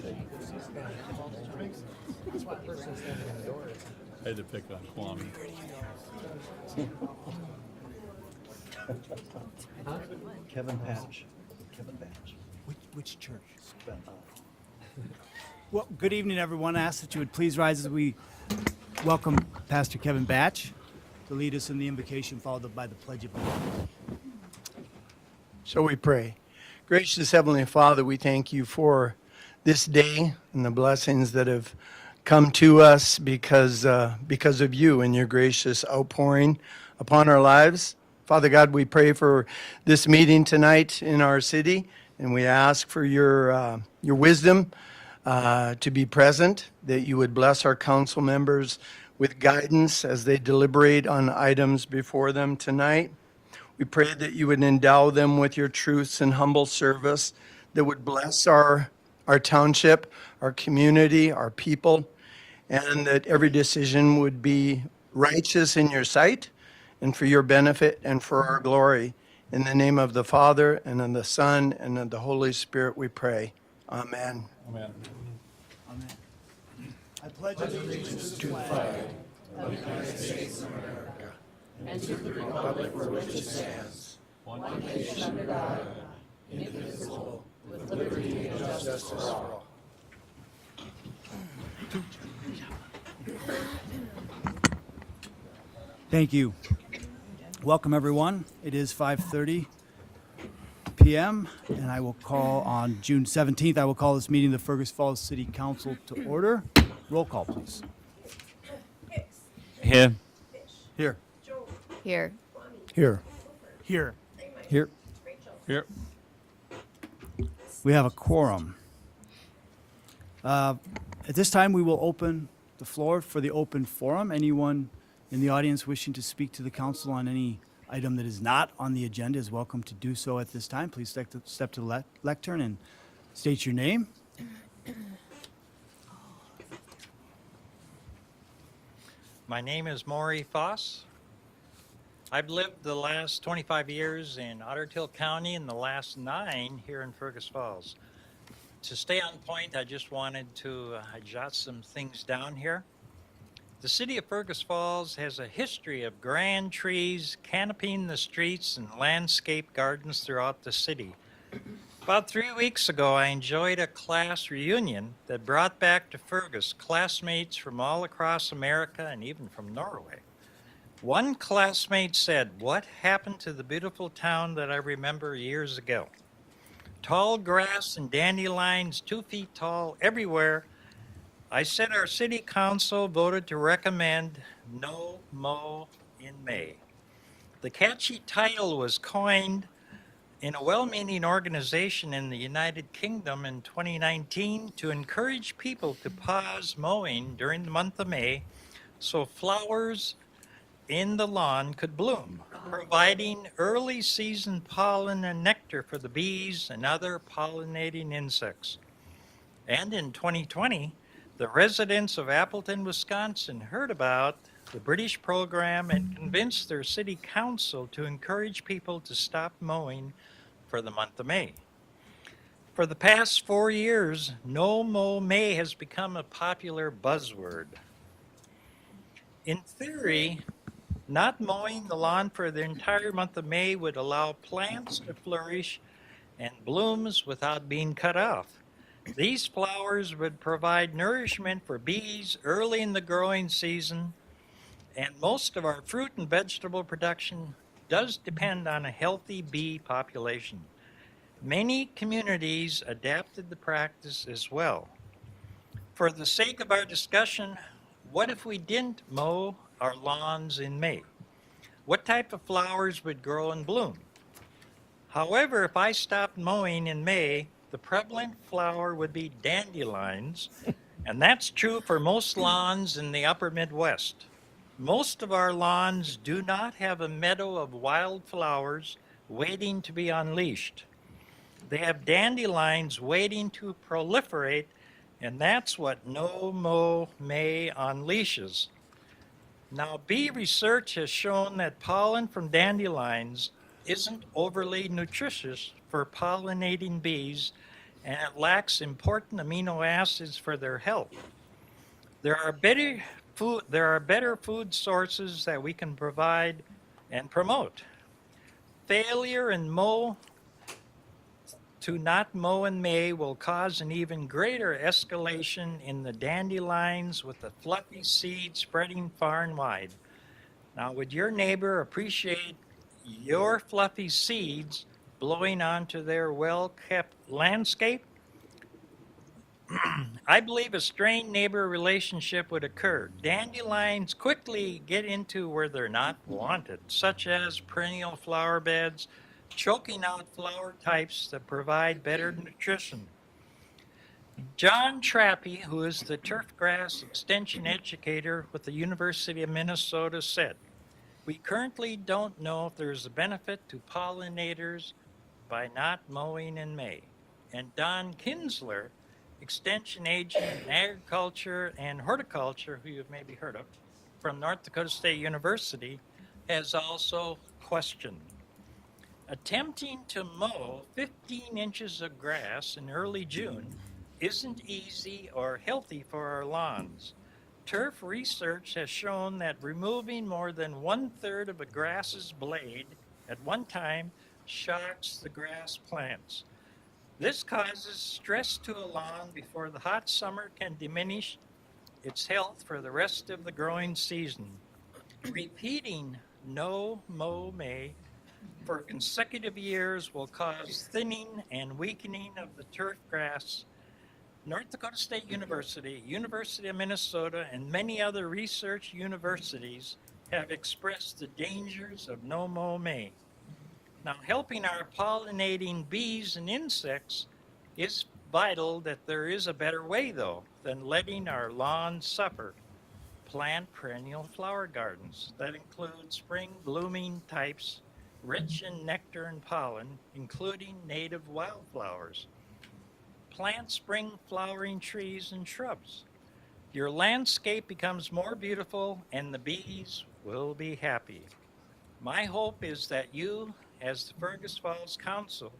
I had to pick on Kwame. Kevin Patch. Kevin Patch. Which church? Well, good evening, everyone. I ask that you would please rise as we welcome Pastor Kevin Batch to lead us in the invocation, followed by the Pledge of Allegiance. So we pray. Gracious Heavenly Father, we thank you for this day and the blessings that have come to us because of you and your gracious outpouring upon our lives. Father God, we pray for this meeting tonight in our city, and we ask for your wisdom to be present, that you would bless our council members with guidance as they deliberate on items before them tonight. We pray that you would endow them with your truths and humble service that would bless our township, our community, our people, and that every decision would be righteous in your sight and for your benefit and for our glory. In the name of the Father, and of the Son, and of the Holy Spirit we pray. Amen. Amen. Amen. I pledge allegiance to the flag of the United States of America and to the republic for which it stands, one nation under God, indivisible, with liberty and justice for all. Thank you. Welcome, everyone. It is 5:30 p.m., and I will call on June 17th. I will call this meeting of the Fergus Falls City Council to order. Roll call, please. Here. Here. Here. Here. Here. Here. Here. We have a quorum. At this time, we will open the floor for the open forum. Anyone in the audience wishing to speak to the council on any item that is not on the agenda is welcome to do so at this time. Please step to the lectern and state your name. My name is Maury Foss. I've lived the last 25 years in Otter Tail County and the last 9 here in Fergus Falls. To stay on point, I just wanted to jot some things down here. The city of Fergus Falls has a history of grand trees canopying the streets and landscape gardens throughout the city. About 3 weeks ago, I enjoyed a class reunion that brought back to Fergus classmates from all across America and even from Norway. One classmate said, "What happened to the beautiful town that I remember years ago? Tall grass and dandelions 2 feet tall everywhere." I said our city council voted to recommend no mow in May. The catchy title was coined in a well-meaning organization in the United Kingdom in 2019 to encourage people to pause mowing during the month of May so flowers in the lawn could bloom, providing early season pollen and nectar for the bees and other pollinating insects. And in 2020, the residents of Appleton, Wisconsin heard about the British program and convinced their city council to encourage people to stop mowing for the month of May. For the past 4 years, No Mow May has become a popular buzzword. In theory, not mowing the lawn for the entire month of May would allow plants to flourish and blooms without being cut off. These flowers would provide nourishment for bees early in the growing season, and most of our fruit and vegetable production does depend on a healthy bee population. Many communities adapted the practice as well. For the sake of our discussion, what if we didn't mow our lawns in May? What type of flowers would grow and bloom? However, if I stopped mowing in May, the prevalent flower would be dandelions, and that's true for most lawns in the upper Midwest. Most of our lawns do not have a meadow of wild flowers waiting to be unleashed. They have dandelions waiting to proliferate, and that's what No Mow May unleashes. Now, bee research has shown that pollen from dandelions isn't overly nutritious for pollinating bees, and it lacks important amino acids for their health. There are better food sources that we can provide and promote. Failure in to not mow in May will cause an even greater escalation in the dandelions with the fluffy seed spreading far and wide. Now, would your neighbor appreciate your fluffy seeds blowing onto their well-kept landscape? I believe a strained neighbor relationship would occur. Dandelions quickly get into where they're not wanted, such as perennial flower beds, choking out flower types that provide better nutrition. John Trappy, who is the turfgrass extension educator with the University of Minnesota, said, "We currently don't know if there's a benefit to pollinators by not mowing in May." And Don Kinsler, extension agent in agriculture and horticulture, who you've maybe heard of, from North Dakota State University, has also questioned. Attempting to mow 15 inches of grass in early June isn't easy or healthy for our lawns. Turf research has shown that removing more than 1/3 of a grass's blade at one time shocks the grass plants. This causes stress to a lawn before the hot summer can diminish its health for the rest of the growing season. Repeating no mow May for consecutive years will cause thinning and weakening of the turf grass. North Dakota State University, University of Minnesota, and many other research universities have expressed the dangers of no mow May. Now, helping our pollinating bees and insects is vital. That there is a better way, though, than letting our lawns suffer. Plant perennial flower gardens that include spring blooming types rich in nectar and pollen, including native wildflowers. Plant spring flowering trees and shrubs. Your landscape becomes more beautiful and the bees will be happy. My hope is that you, as the Fergus Falls Council,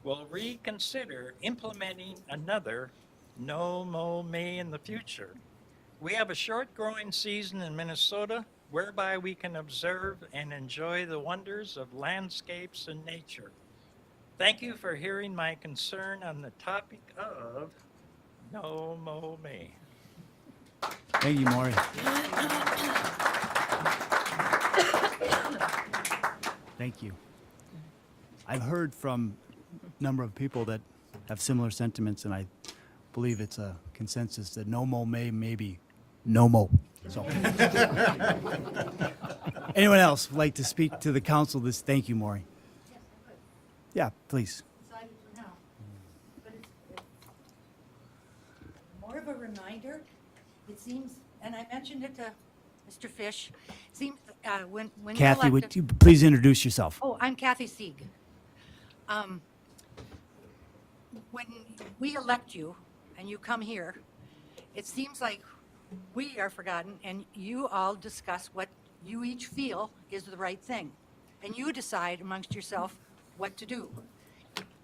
will reconsider implementing another no mow May in the future. We have a short growing season in Minnesota whereby we can observe and enjoy the wonders of landscapes and nature. Thank you for hearing my concern on the topic of no mow May. Thank you, Maury. Thank you. I've heard from a number of people that have similar sentiments, and I believe it's a consensus that no mow May, maybe no mow. So, anyone else like to speak to the council? Thank you, Maury. Yeah, please. Decided for now. But it's more of a reminder. It seems, and I mentioned it to Mr. Fish, it seems when you Kathy, would elected- you please introduce yourself? Oh, I'm Kathy Sieg. When we elect you and you come here, it seems like we are forgotten and you all discuss what you each feel is the right thing. And you decide amongst yourself what to do.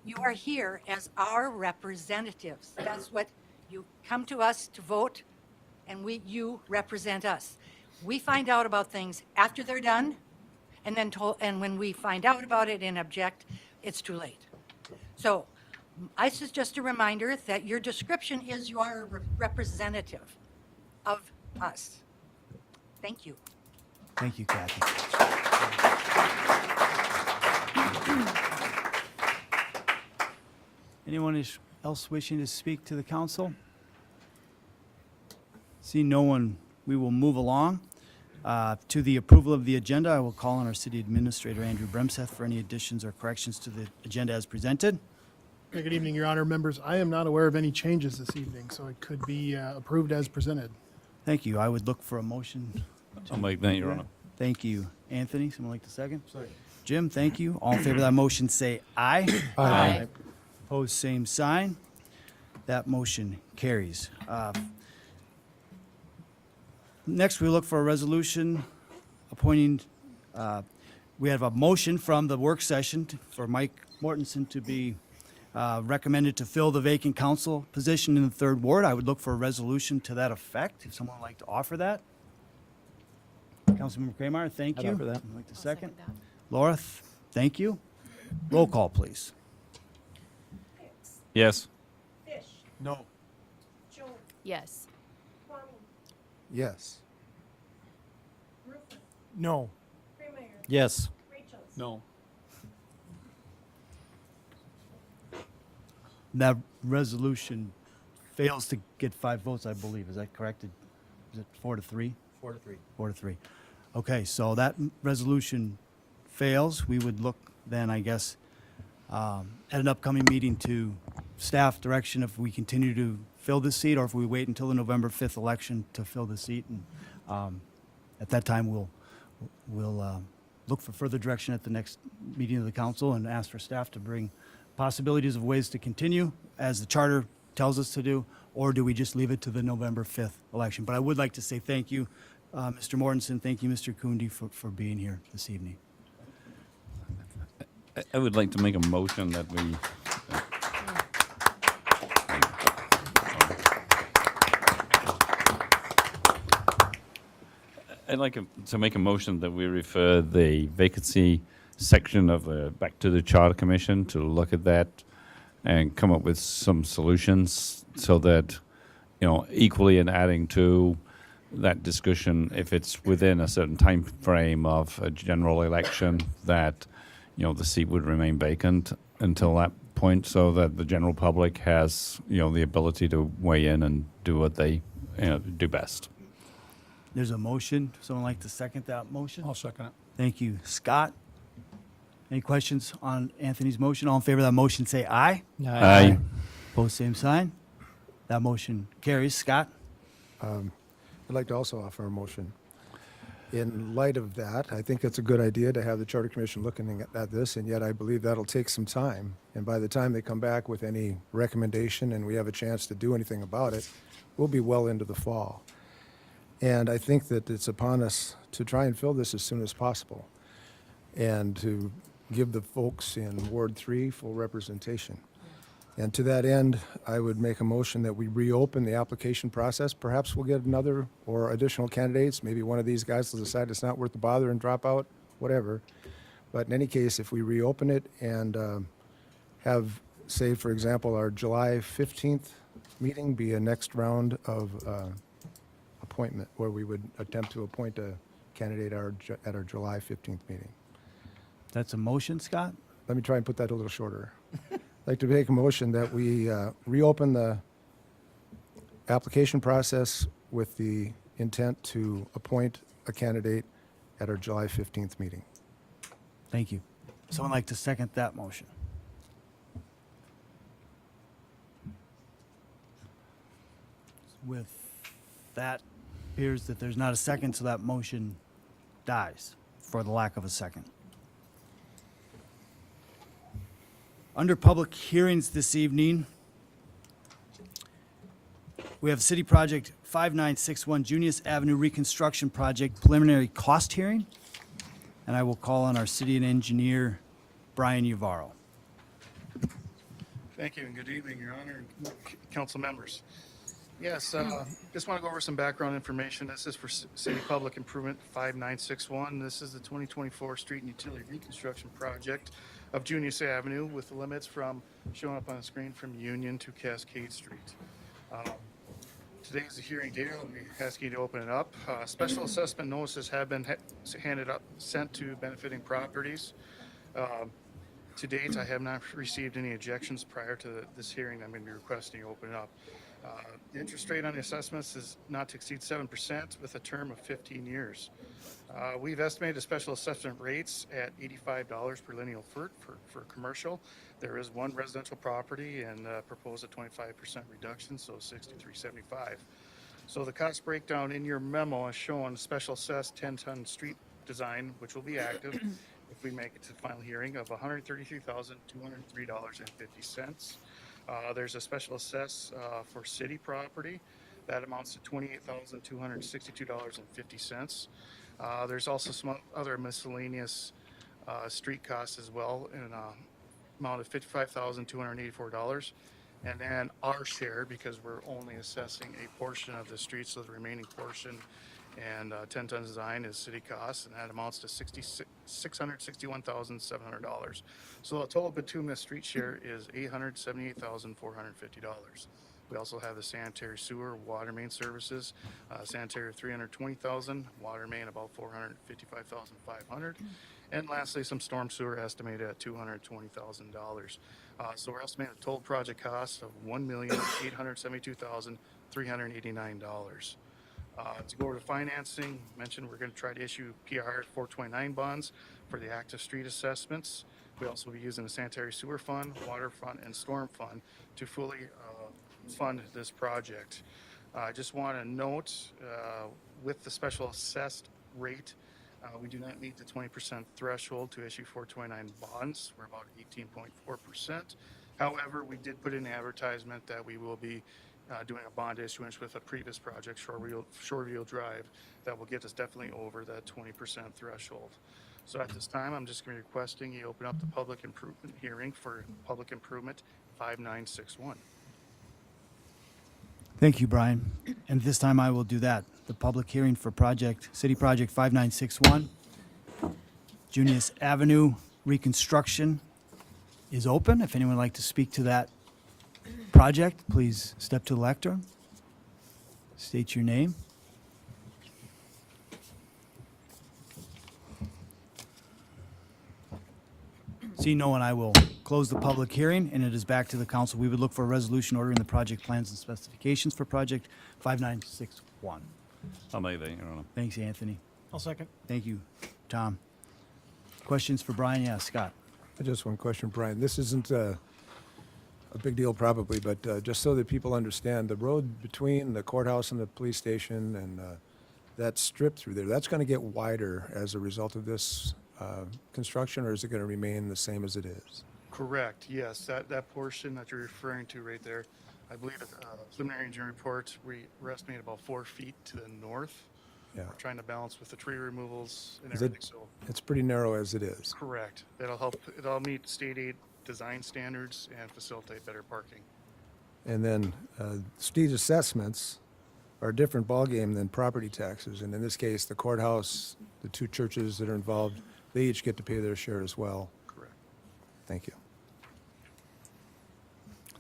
You are here as our representatives. That's what you come to us to vote, and you represent us. We find out about things after they're done, and and when we find out about it and object, it's too late. So, this is just a reminder that your description is you are a representative of us. Thank you. Thank you, Kathy. Anyone else wishing to speak to the council? See no one, we will move along. To the approval of the agenda, I will call on our city administrator, Andrew Bremseth, for any additions or corrections to the agenda as presented. Good evening, Your Honor. Members, I am not aware of any changes this evening, so it could be approved as presented. Thank you. I would look for a motion. I'll make that, Your Honor. Thank you. Anthony, someone like to second? Jim, thank you. All in favor of that motion, say aye. Aye. Opposed, same sign. That motion carries. Next, we look for a resolution appointing, we have a motion from the work session for Mike Mortensen to be recommended to fill the vacant council position in the 3rd Ward. I would look for a resolution to that effect, if someone would like to offer that. Councilmember Kramer, thank I'd you. offer that. I'd like to second. Laura, thank you. Roll call, please. Yes. No. Yes. Yes. No. Yes. No. That resolution fails to get 5 votes, I believe. Is that correct? Is it 4 to 3? 4 to 3. 4 to 3. Okay, so that resolution fails. We would look then, I guess, at an upcoming meeting to staff direction if we continue to fill this seat or if we wait until the November 5th election to fill the seat. And at that time, we'll look for further direction at the next meeting of the council and ask for staff to bring possibilities of ways to continue as the charter tells us to do, or do we just leave it to the November 5th election? But I would like to say thank you, Mr. Mortensen, thank you, Mr. Kundi, for being here this evening. I would like to make a motion that we. I'd like to make a motion that we refer the vacancy section of back to the Charter Commission to look at that and come up with some solutions so that, equally in adding to that discussion, if it's within a certain time frame of a general election, that, the seat would remain vacant until that point so that the general public has, the ability to weigh in and do what they do best. There's a motion. Someone like to second that motion? I'll second it. Thank you. Scott? Any questions on Anthony's motion? All in favor of that motion, say aye. Aye. Opposed, same sign. That motion carries. Scott? I'd like to also offer a motion. In light of that, I think it's a good idea to have the Charter Commission looking at this, and yet I believe that'll take some time. And by the time they come back with any recommendation and we have a chance to do anything about it, we'll be well into the fall. And I think that it's upon us to try and fill this as soon as possible and to give the folks in Ward 3 full representation. And to that end, I would make a motion that we reopen the application process. Perhaps we'll get another or additional candidates. Maybe one of these guys will decide it's not worth the bother and drop out, whatever. But in any case, if we reopen it and have, say, for example, our July 15th meeting be a next round of appointment where we would attempt to appoint a candidate at our July 15th meeting. That's a motion, Scott? Let me try and put that a little shorter. I'd like to make a motion that we reopen the application process with the intent to appoint a candidate at our July 15th meeting. Thank you. Someone like to second that motion? With that, appears that there's not a second, so that motion dies for the lack of a second. Under public hearings this evening, we have City Project 5961 Junius Avenue Reconstruction Project preliminary cost hearing. And I will call on our city and engineer, Brian Yavaro. Thank you, and good evening, Your Honor, and council members. Yes, just want to go over some background information. This is for City Public Improvement 5961. This is the 2024 Street and Utility Reconstruction Project of Junius Avenue with the limits from, showing up on the screen, from Union to Cascade Street. Today is the hearing date. I'll be asking you to open it up. Special assessment notices have been sent to benefiting properties. To date, I have not received any objections prior to this hearing. I'm going to be requesting you open it up. The interest rate on the assessments is not to exceed 7% with a term of 15 years. We've estimated the special assessment rates at $85 per lineal foot for commercial. There is one residential property and proposed a 25% reduction, so $63.75. So the cost breakdown in your memo is showing special assessed 10-ton street design, which will be active if we make it to the final hearing, of $133,203.50. There's a special assess for city property that amounts to $28,262.50. There's also some other miscellaneous street costs as well, and amount of $55,284. And then our share, because we're only assessing a portion of the street, so the remaining portion and 10 tons design is city costs, and that amounts to $661,700. So the total bituminous street share is $878,450. We also have the sanitary sewer, water main services, sanitary $320,000, water main about $455,500, and lastly some storm sewer estimated at $220,000. So we're estimating a total project cost of $1,872,389. To go over to financing, mentioned we're going to try to issue PR 429 bonds for the active street assessments. We also will be using the sanitary sewer fund, water fund, and storm fund to fully fund this project. I just want to note with the special assessed rate, we do not meet the 20% threshold to issue 429 bonds. We're about 18.4%. However, we did put in an advertisement that we will be doing a bond issuance with a previous project, Shoreview Drive, that will get us definitely over that 20% threshold. So at this time, I'm just going to be requesting you open up the public improvement hearing for public improvement 5961. Thank you, Brian. And this time I will do that. The public hearing for City Project 5961, Junius Avenue reconstruction is open. If anyone would like to speak to that project, please step to the lectern. State your name. See no one, I will close the public hearing, and it is back to the council. We would look for a resolution ordering the project plans and specifications for project 5961. I'll make that, Your Honor. Thanks, Anthony. I'll second. Thank you, Tom. Questions for Brian? Yeah, Scott. Just one question, Brian. This isn't a big deal probably, but just so that people understand, the road between the courthouse and the police station and that strip through there, that's going to get wider as a result of this construction, or is it going to remain the same as it is? Correct, yes. That portion that you're referring to right there, I believe the preliminary engineering report, we're estimating about 4 feet to the north. Yeah. We're trying to balance with the tree removals and Is it- everything, so It's pretty narrow as it is. correct. That'll help, it'll meet state aid design standards and facilitate better parking. And then street assessments are a different ballgame than property taxes. And in this case, the courthouse, the 2 churches that are involved, they each get to pay their share as well. Correct. Thank you.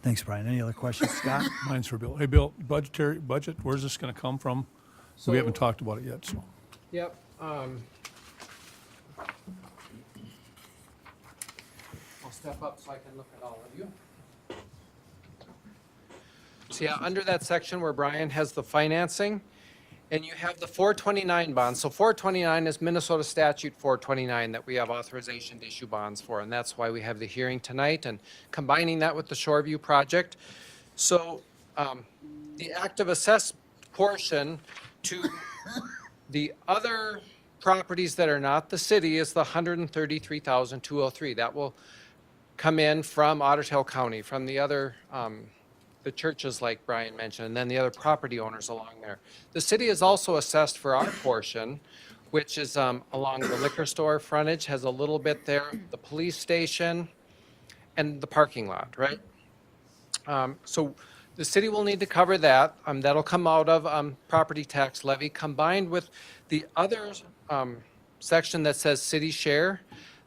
Thanks, Brian. Any other questions, Scott? Mine's for Bill. Hey, Bill, budget, where's this going to come from? We haven't talked about it yet, so. Yep. I'll step up so I can look at all of you. So yeah, under that section where Brian has the financing, and you have the 429 bonds. So 429 is Minnesota statute 429 that we have authorization to issue bonds for, and that's why we have the hearing tonight and combining that with the Shoreview project. So the active assessed portion to the other properties that are not the city is the 133,203. That will come in from Otter Tail County, from the other, the churches like Brian mentioned, and then the other property owners along there. The city is also assessed for our portion, which is along the liquor store frontage, has a little bit there, the police station, and the parking lot, right? So the city will need to cover that. That'll come out of property tax levy combined with the other section that says city share.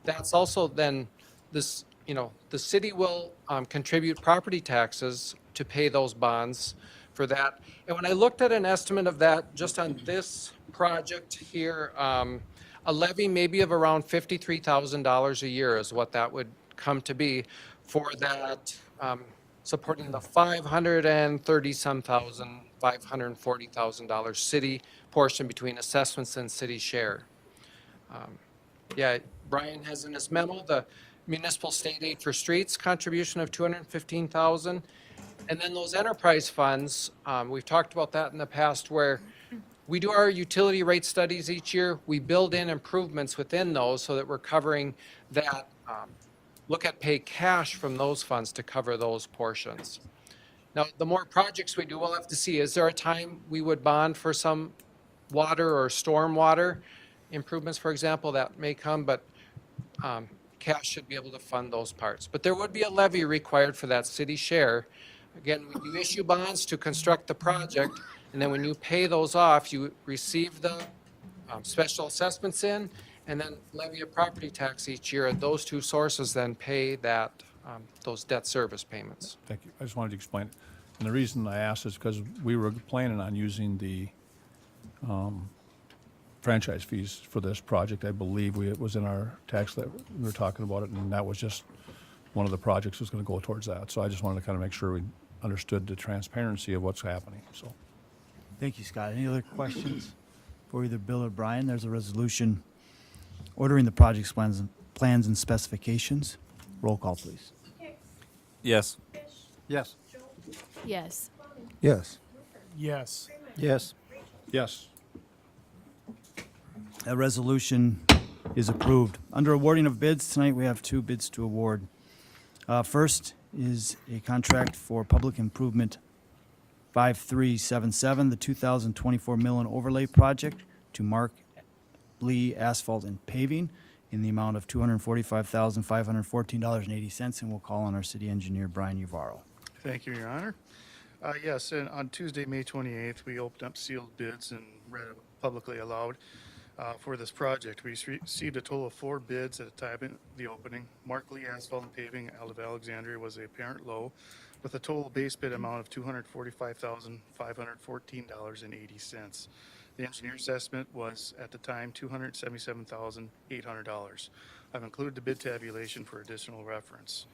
That's also then this, the city will contribute property taxes to pay those bonds for that. And when I looked at an estimate of that just on this project here, a levy maybe of around $53,000 a year is what that would come to be for that, supporting the $540,000 city portion between assessments and city share. Yeah, Brian has in his memo the municipal state aid for streets contribution of $215,000. And then those enterprise funds, we've talked about that in the past where we do our utility rate studies each year. We build in improvements within those so that we're covering that, look at pay cash from those funds to cover those portions. Now, the more projects we do, we'll have to see, is there a time we would bond for some water or storm water improvements, for example, that may come, but cash should be able to fund those parts. But there would be a levy required for that city share. Again, when you issue bonds to construct the project, and then when you pay those off, you receive the special assessments in, and then levy a property tax each year. And those two sources then pay that, those debt service payments. Thank you. I just wanted to explain it. And the reason I asked is because we were planning on using the franchise fees for this project. I believe it was in our tax that we were talking about it, and that was just one of the projects was going to go towards that. So I just wanted to kind of make sure we understood the transparency of what's happening, so. Thank you, Scott. Any other questions for either Bill or Brian? There's a resolution ordering the project's plans and specifications. Roll call, please. Yes. Yes. Yes. Yes. Yes. Yes. Yes. That resolution is approved. Under awarding of bids, tonight we have 2 bids to award. First is a contract for public improvement 5377, the 2024 Mill and Overlay Project to Mark Lee Asphalt and Paving in the amount of $245,514.80, and we'll call on our city engineer, Brian Uvaro. Thank you, Your Honor. Yes, and on Tuesday, May 28th, we opened up sealed bids and read it publicly aloud for this project. We received a total of 4 bids at a time in the opening. Mark Lee Asphalt and Paving out of Alexandria was the apparent low, with a total base bid amount of $245,514.80. The engineer's estimate was, at the time, $277,800. I've included the bid tabulation for additional reference.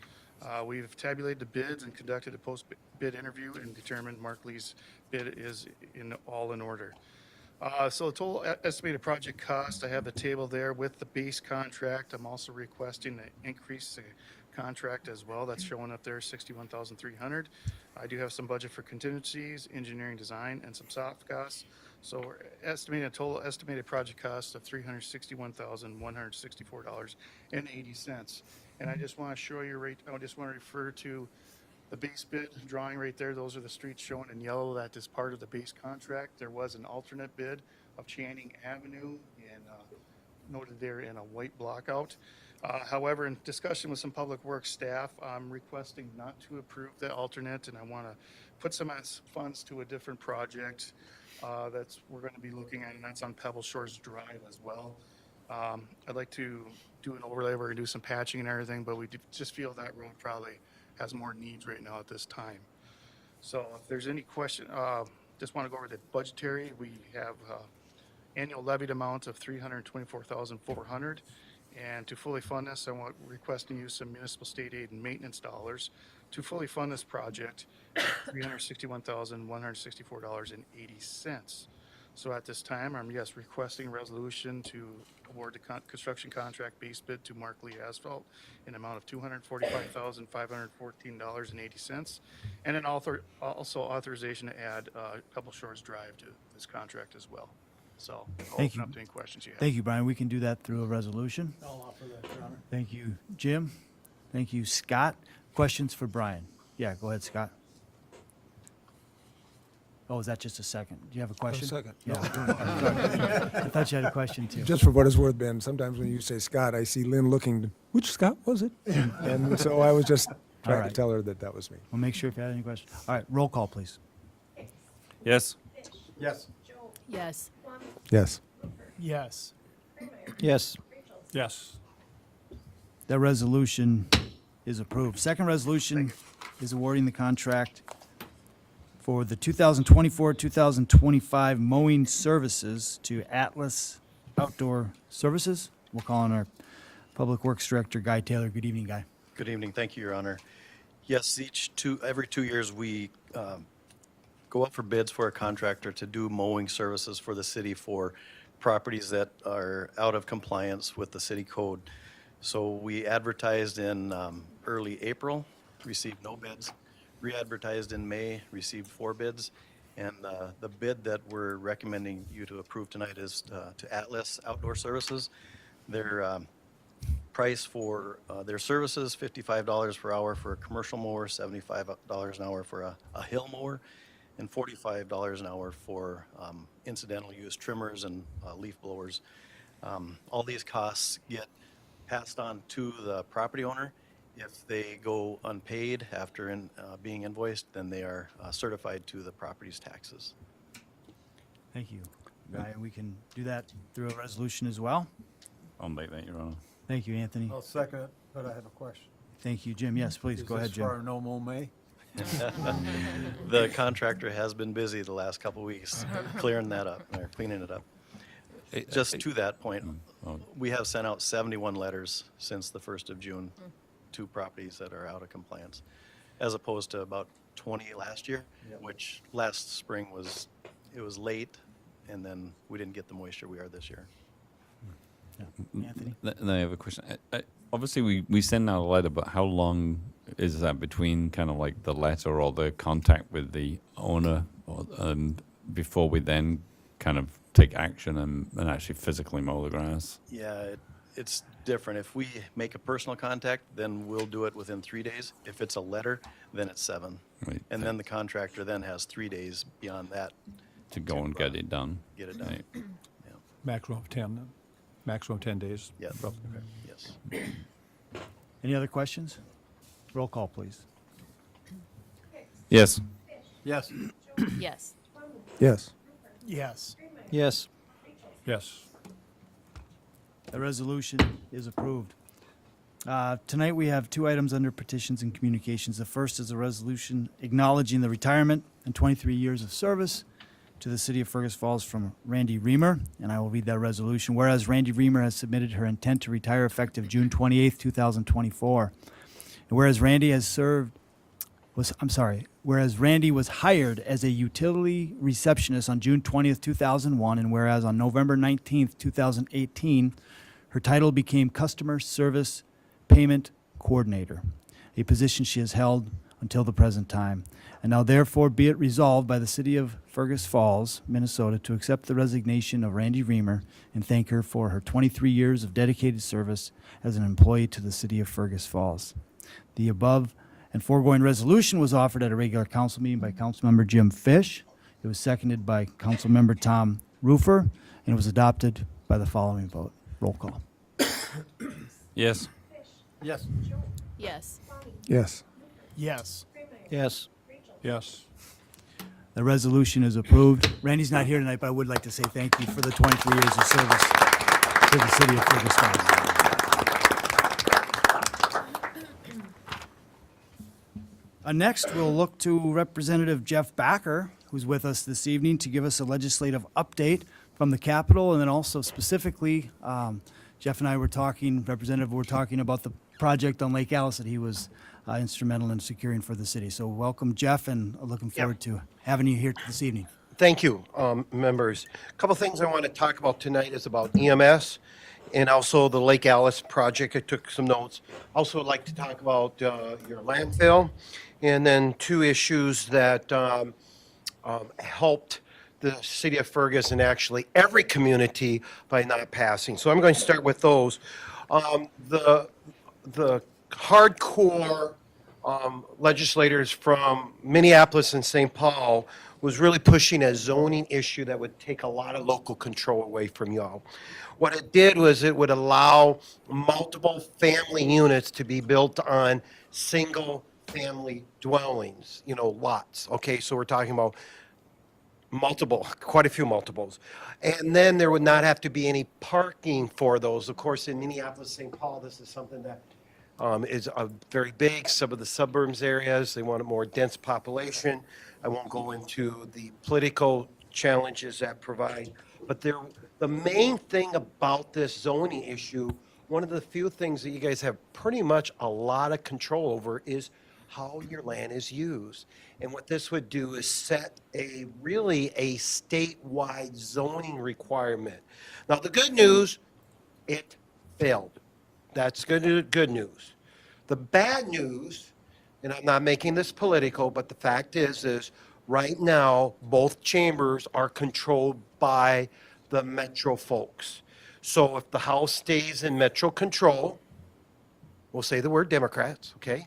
We've tabulated the bids and conducted a post-bid interview and determined Mark Lee's bid is all in order. So the total estimated project cost, I have the table there with the base contract. I'm also requesting to increase the contract as well. That's showing up there, $61,300. I do have some budget for contingencies, engineering design, and some soft costs. So we're estimating a total estimated project cost of $361,164.80. And I just want to show you I just want to refer to the base bid drawing right there. Those are the streets shown in yellow. That is part of the base contract. There was an alternate bid of Channing Avenue and noted there in a white blockout. However, in discussion with some public works staff, I'm requesting not to approve the alternate, and I want to put some funds to a different project we're going to be looking at, and that's on Pebble Shores Drive as well. I'd like to do an overlay where we do some patching and everything, but we just feel that road probably has more needs right now at this time. So if there's any question, just want to go over the budgetary. We have annual levied amount of $324,400. And to fully fund this, I'm requesting use of municipal state aid and maintenance dollars to fully fund this project, $361,164.80. So at this time, I'm, requesting a resolution to award the construction contract base bid to Mark Lee Asphalt in amount of $245,514.80. And then also authorization to add Pebble Shores Drive to this contract as well. So I'll Thank open you. up to any questions you have. Thank you, Brian. We can do that through a resolution. I'll offer that, Your Honor. Thank you, Jim. Thank you, Scott. Questions for Brian? Yeah, go ahead, Scott. Oh, is that just a second? Do you have a question? second. Yeah. I thought you had a question too. Just for what it's worth, Ben, sometimes when you say Scott, I see Lynn looking, which Scott was it? And so I was just trying right. to tell her that was me. We'll make sure if you had any questions. All right, roll call, please. Yes. Yes. Yes. Yes. Yes. Yes. Yes. That resolution is approved. Second resolution is awarding the contract for the 2024-2025 mowing services to Atlas Outdoor Services. We'll call on our Public Works Director, Guy Taylor. Good evening, Guy. Good evening. Thank you, Your Honor. Yes, every 2 years, we go up for bids for a contractor to do mowing services for the city for properties that are out of compliance with the city code. So we advertised in early April, received no bids. Re-advertised in May, received 4 bids. And the bid that we're recommending you to approve tonight is to Atlas Outdoor Services. Their price for their services, $55 per hour for a commercial mower, $75 an hour for a hill mower, and $45 an hour for incidental use trimmers and leaf blowers. All these costs passed on to the property owner. If they go unpaid after being invoiced, then they are certified to the property's taxes. Thank you. Brian, we can do that through a resolution as well. I'll make that, Your Honor. Thank you, Anthony. I'll second it, but I have a question. Thank you, Jim. Yes, please, go ahead, Is this for Jim. no mow May? The contractor has been busy the last couple weeks clearing that up, or cleaning it up. Just to that point, we have sent out 71 letters since the 1st of June to properties that are out of compliance, as opposed to about 20 last year, which last spring it was late, and then we didn't get the moisture we are this year. Anthony? And I have a question. Obviously, we send out a letter, but how long is that between kind of like the letter or the contact with the owner before we then kind of take action and actually physically mow the grass? Yeah, it's different. If we make a personal contact, then we'll do it within 3 days. If it's a letter, then it's 7. Right. And then the contractor then has 3 days beyond that To go and get it done. get it done. Right. Yeah. Maximum of 10, then? Maximum of 10 days? Yes. roughly, okay. Yes. Any other questions? Roll call, please. Yes. Yes. Yes. Yes. Yes. Yes. Yes. The resolution is approved. Tonight, we have 2 items under petitions and communications. The first is a resolution acknowledging the retirement and 23 years of service to the city of Fergus Falls from Randy Reamer, and I will read that resolution. Whereas Randy Reamer has submitted her intent to retire effective June 28th, 2024. And whereas Randy was hired as a utility receptionist on June 20th, 2001, and whereas on November 19th, 2018, her title became Customer Service Payment Coordinator, a position she has held until the present time. And now therefore be it resolved by the city of Fergus Falls, Minnesota, to accept the resignation of Randy Reamer and thank her for her 23 years of dedicated service as an employee to the city of Fergus Falls. The above and foregoing resolution was offered at a regular council meeting by Councilmember Jim Fish. It was seconded by Councilmember Tom Roofer, and it was adopted by the following vote. Roll call. Yes. Yes. Yes. Yes. Yes. Yes. Yes. The resolution is approved. Randy's not here tonight, but I would like to say thank you for the 23 years of service to the city of Fergus Falls. Next, we'll look to Representative Jeff Backer, who's with us this evening, to give us a legislative update from the Capitol, and then also specifically, Jeff and I were talking, Representative, were talking about the project on Lake Alice that he was instrumental in securing for the city. So welcome, Jeff, and looking forward to having you here this evening. Thank you, members. A couple things I want to talk about tonight is about EMS and also the Lake Alice project. I took some notes. Also would like to talk about your landfill, and then 2 issues that helped the city of Fergus and actually every community by not passing. So I'm going to start with those. The hardcore legislators from Minneapolis and St. Paul was really pushing a zoning issue that would take a lot of local control away from y'all. What it did was it would allow multiple family units to be built on single family dwellings, lots. Okay, so we're talking about quite a few multiples. And then there would not have to be any parking for those. Of course, in Minneapolis, St. Paul, this is something that is very big. Some of the suburbs areas, they want a more dense population. I won't go into the political challenges that provide. But the main thing about this zoning issue, one of the few things that you guys have pretty much a lot of control over is how your land is used. And what this would do is set a statewide zoning requirement. Now, the good news, it failed. That's good news. The bad news, and I'm not making this political, but the fact is right now, both chambers are controlled by the Metro folks. So if the House stays in Metro control, we'll say the word Democrats, okay?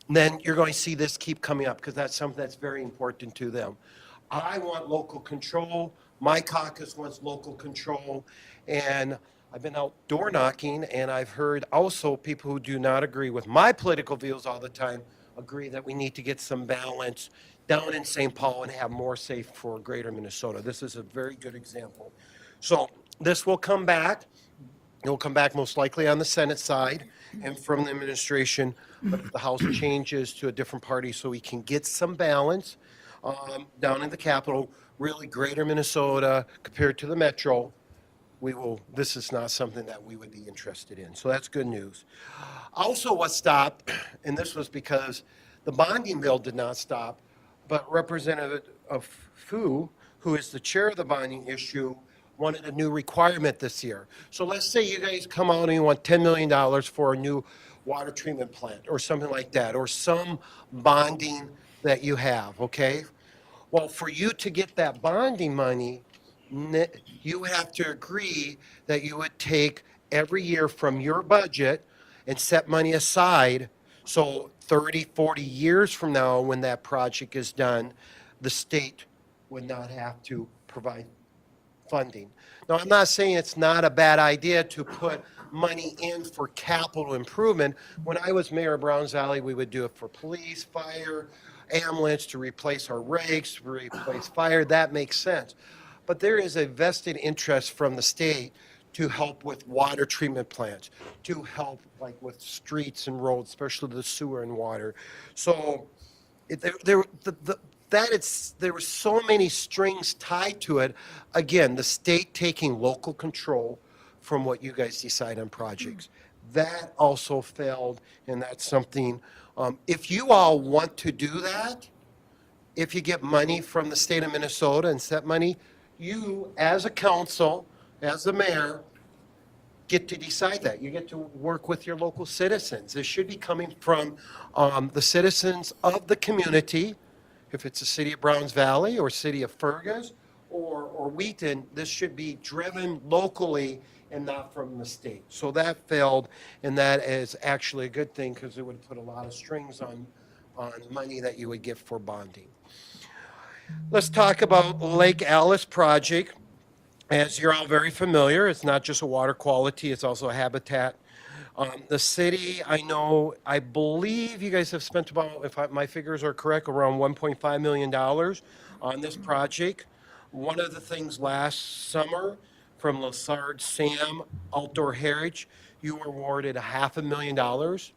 Then you're going to see this keep coming up because that's something that's very important to them. I want local control. My caucus wants local control. And I've been out door knocking, and I've heard also people who do not agree with my political views all the time agree that we need to get some balance down in St. Paul and have more safe for greater Minnesota. This is a very good example. So this will come back. It will come back most likely on the Senate side and from the administration, but if the House changes to a different party so we can get some balance down in the Capitol, really greater Minnesota compared to the Metro, this is not something that we would be interested in. So that's good news. Also, what stopped, and this was because the bonding bill did not stop, but Representative Fu, who is the chair of the bonding issue, wanted a new requirement this year. So let's say you guys come out and you want $10 million for a new water treatment plant or something like that, or some bonding that you have, okay? Well, for you to get that bonding money, you have to agree that you would take every year from your budget and set money aside. So 30, 40 years from now, when that project is done, the state would not have to provide funding. Now, I'm not saying it's not a bad idea to put money in for capital improvement. When I was mayor of Browns Valley, we would do it for police, fire, ambulance, to replace our rakes, to replace fire. That makes sense. But there is a vested interest from the state to help with water treatment plants, to help like with streets and roads, especially the sewer and water. So there were so many strings tied to it. Again, the state taking local control from what you guys decide on projects. That also failed, and that's something, if you all want to do that, if you get money from the state of Minnesota and set money, you, as a council, as the mayor, get to decide that. You get to work with your local citizens. This should be coming from the citizens of the community. If it's the city of Browns Valley or city of Fergus or Wheaton, this should be driven locally and not from the state. So that failed, and that is actually a good thing because it would put a lot of strings on money that you would get for bonding. Let's talk about Lake Alice project. As you're all very familiar, it's not just a water quality, it's also a habitat. The city, I believe you guys have spent about, if my figures are correct, around $1.5 million on this project. One of the things last summer from Lassard Sam Outdoor Heritage, you were awarded $500,000.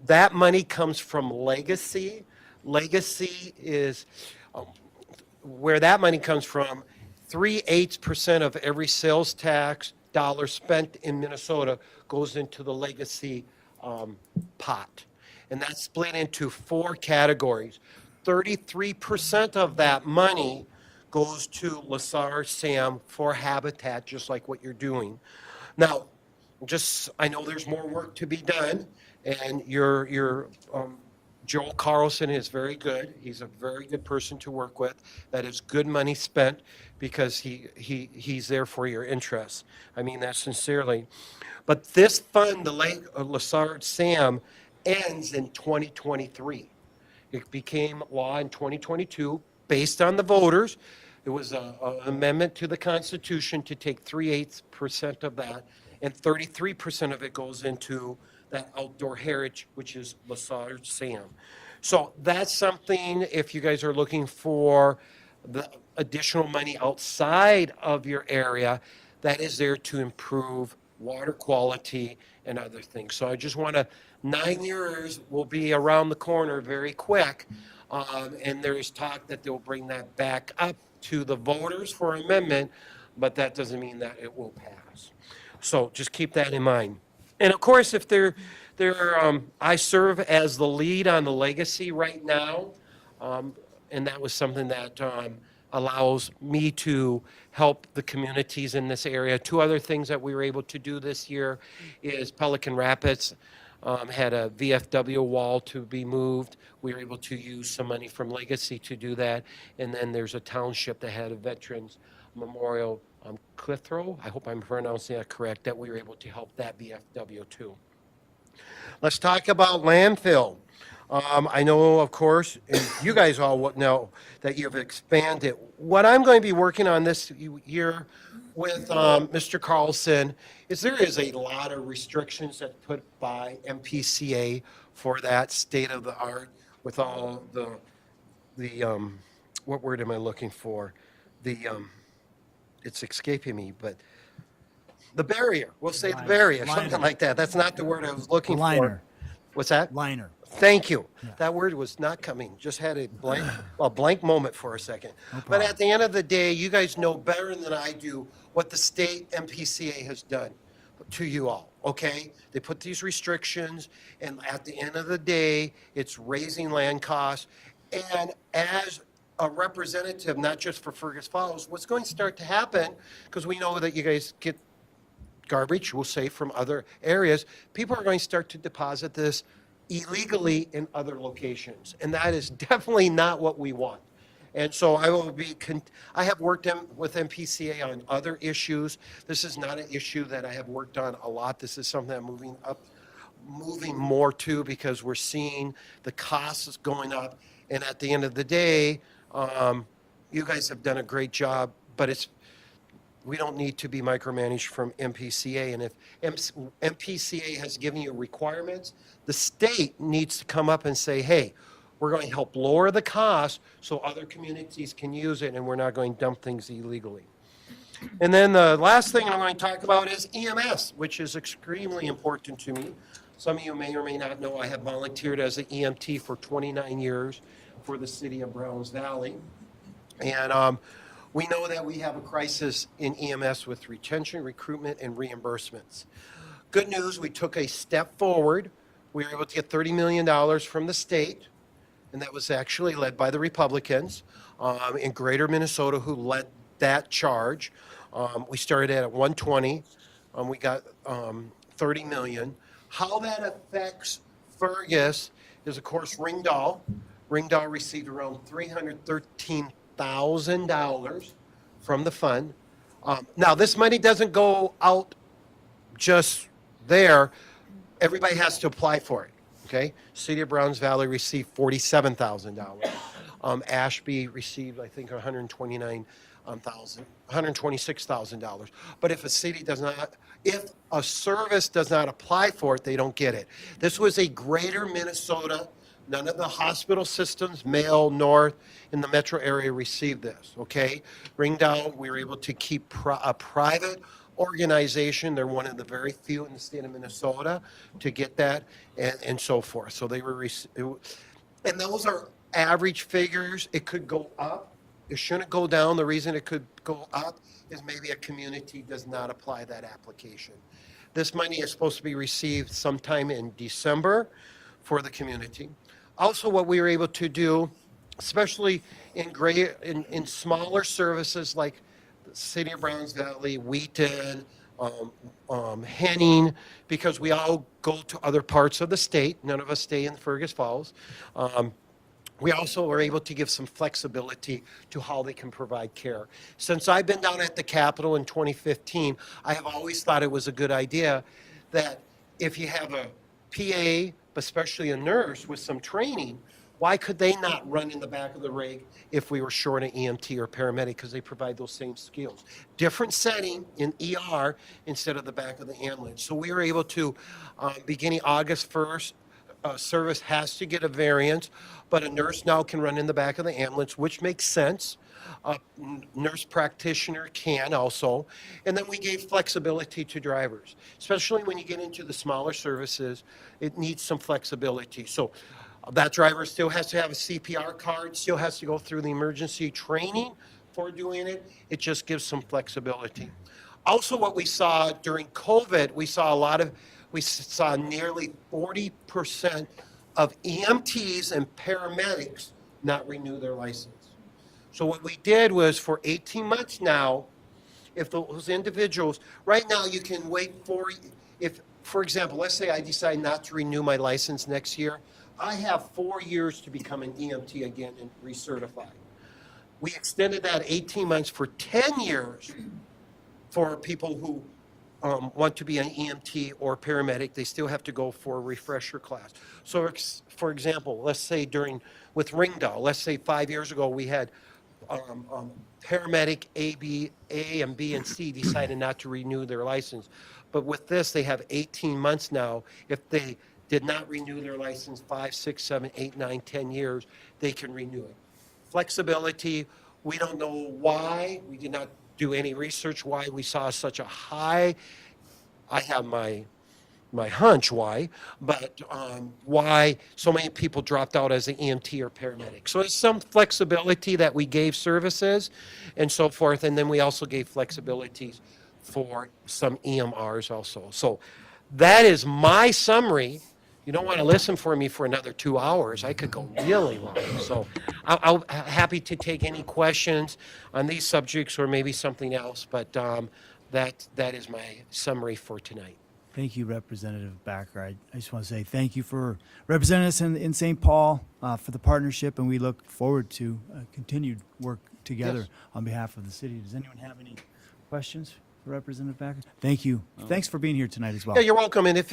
That money comes from Legacy. Legacy is where that money comes from. 3/8% of every sales tax dollar spent in Minnesota goes into the Legacy pot. And that's split into 4 categories. 33% of that money goes to Lassard Sam for habitat, just like what you're doing. Now, I know there's more work to be done, and your Joel Carlson is very good. He's a very good person to work with. That is good money spent because he's there for your interests. I mean that sincerely. But this fund, the Lake Lassard Sam, ends in 2023. It became law in 2022 based on the voters. It was an amendment to the Constitution to take 3/8% of that, and 33% of it goes into that outdoor heritage, which is Lassard Sam. So that's something, if you guys are looking for the additional money outside of your area, that is there to improve water quality and other things. So I just want to, 9 years will be around the corner very quick. And there is talk that they'll bring that back up to the voters for amendment, but that doesn't mean that it will pass. So just keep that in mind. And of course, if I serve as the lead on the Legacy right now, and that was something that allows me to help the communities in this area. 2 other things that we were able to do this year is Pelican Rapids had a VFW wall to be moved. We were able to use some money from Legacy to do that. And then there's a township that had a Veterans Memorial Clithrow, I hope I'm pronouncing that correct, that we were able to help that VFW too. Let's talk about landfill. I know, of course, and you guys all know that you've expanded. What I'm going to be working on this year with Mr. Carlson is there is a lot of restrictions that put by MPCA for that state of the art with all the what word am I looking for? It's escaping me, but the barrier. We'll say the barrier, something Liner. like that. That's not the word I was looking for. Liner. What's that? Liner. Thank you. That word was not coming. Just had a blank moment for a second. But at the end of the day, you guys know better than I do what the state MPCA has done to you all, okay? They put these restrictions, and at the end of the day, it's raising land costs. And as a representative, not just for Fergus Falls, what's going to start to happen, because we know that you guys get garbage, we'll say, from other areas, people are going to start to deposit this illegally in other locations. And that is definitely not what we want. And so I will be, I have worked with MPCA on other issues. This is not an issue that I have worked on a lot. This is something I'm moving more to because we're seeing the costs going up. And at the end of the day, you guys have done a great job, but we don't need to be micromanaged from MPCA. And if MPCA has given you requirements, the state needs to come up and say, hey, we're going to help lower the cost so other communities can use it and we're not going to dump things illegally. And then the last thing I'm going to talk about is EMS, which is extremely important to me. Some of you may or may not know I have volunteered as an EMT for 29 years for the city of Browns Valley. And we know that we have a crisis in EMS with retention, recruitment, and reimbursements. Good news, we took a step forward. We were able to get $30 million from the state, and that was actually led by the Republicans in Greater Minnesota who led that charge. We started at 120. We got 30 million. How that affects Fergus is, of course, Ringdahl. Ringdahl received around $313,000 from the fund. Now, this money doesn't go out just there. Everybody has to apply for it, okay? City of Browns Valley received $47,000. Ashby received, I think, $126,000. But if a city does not, if a service does not apply for it, they don't get it. This was a Greater Minnesota. None of the hospital systems, Mail, North, in the metro area received this, okay? Ringdown, we were able to keep a private organization. They're one of the very few in the state of Minnesota to get that and so forth. So they were, and those are average figures. It could go up. It shouldn't go down. The reason it could go up is maybe a community does not apply that application. This money is supposed to be received sometime in December for the community. Also, what we were able to do, especially in smaller services like the City of Browns Valley, Wheaton, Henning, because we all go to other parts of the state. None of us stay in Fergus Falls. We also were able to give some flexibility to how they can provide care. Since I've been down at the Capitol in 2015, I have always thought it was a good idea that if you have a PA, especially a nurse with some training, why could they not run in the back of the rig if we were short an EMT or paramedic, because they provide those same skills. Different setting in ER instead of the back of the ambulance. So we were able to, beginning August 1st, service has to get a variance, but a nurse now can run in the back of the ambulance, which makes sense. Nurse practitioner can also. And then we gave flexibility to drivers, especially when you get into the smaller services, it needs some flexibility. So that driver still has to have a CPR card, still has to go through the emergency training for doing it. It just gives some flexibility. Also, what we saw during COVID, we saw nearly 40% of EMTs and paramedics not renew their license. So what we did was for 18 months now, if those individuals, right now you can wait for example, let's say I decide not to renew my license next year, I have 4 years to become an EMT again and recertify. We extended that 18 months for 10 years for people who want to be an EMT or paramedic, they still have to go for a refresher class. So, for example, let's say with Ringdale, let's say 5 years ago, we had paramedic A and B and C decided not to renew their license. But with this, they have 18 months now. If they did not renew their license 5, 6, 7, 8, 9, 10 years, they can renew it. Flexibility, we don't know why. We did not do any research why we saw such a high. I have my hunch why, but why so many people dropped out as an EMT or paramedic. So it's some flexibility that we gave services and so forth. And then we also gave flexibilities for some EMRs also. So that is my summary. You don't want to listen for me for another 2 hours. I could go really long. So I'll happy to take any questions on these subjects or maybe something else. But that is my summary for tonight. Thank you, Representative Backer. I just want to say thank you for representing us in St. Paul, for the partnership, and we look forward to continued work together Yes. on behalf of the city. Does anyone have any questions for Representative Backer? Thank you. Thanks for being here tonight as well. Yeah, you're welcome. And if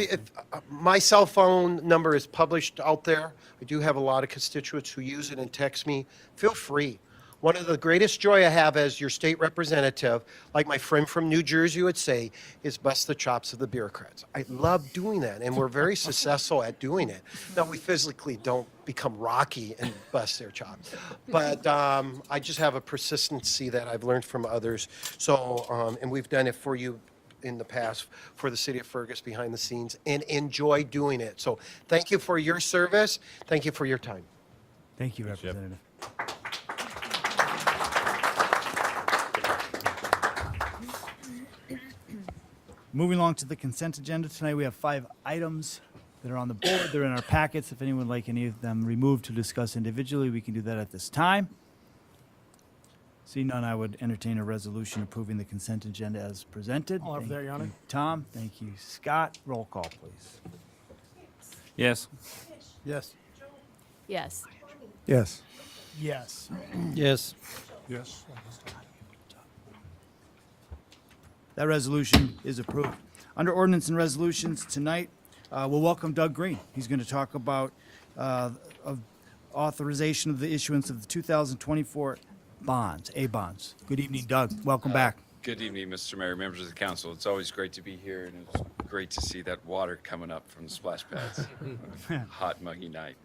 my cell phone number is published out there, I do have a lot of constituents who use it and text me. Feel free. One of the greatest joy I have as your state representative, like my friend from New Jersey would say, is bust the chops of the bureaucrats. I love doing that, and we're very successful at doing it. Now, we physically don't become Rocky and bust their chops, but I just have a persistency that I've learned from others. So, and we've done it for you in the past for the city of Fergus behind the scenes, and enjoy doing it. So, thank you for your service. Thank you for your time. Thank you, Representative. Moving along to the consent agenda tonight, we have 5 items that are on the board. They're in our packets. If anyone would like any of them removed to discuss individually, we can do that at this time. Seeing none, I would entertain a resolution approving the consent agenda as presented. I'll offer Thank that, Your Honor. you, Tom, thank you, Scott. Roll call, please. Yes. Yes. Yes. Yes. Yes. Yes. Yes. That resolution is approved. Under ordinance and resolutions tonight, we'll welcome Doug Green. He's going to talk about authorization of the issuance of the 2024 bonds, A-bonds. Good evening, Doug. Welcome back. Good evening, Mr. Mayor, members of the council. It's always great to be here, and it's great to see that water coming up from the splash pads. Hot, muggy night.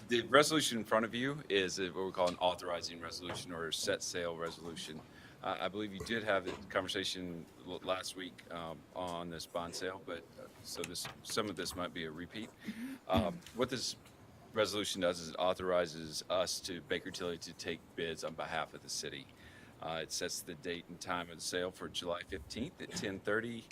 The resolution in front of you is what we call an authorizing resolution or a set sale resolution. I believe you did have a conversation last week on this bond sale, but so some of this might be a repeat. What this resolution does is it authorizes us to Baker Tilly to take bids on behalf of the city. It sets the date and time of the sale for July 15th at 10:30.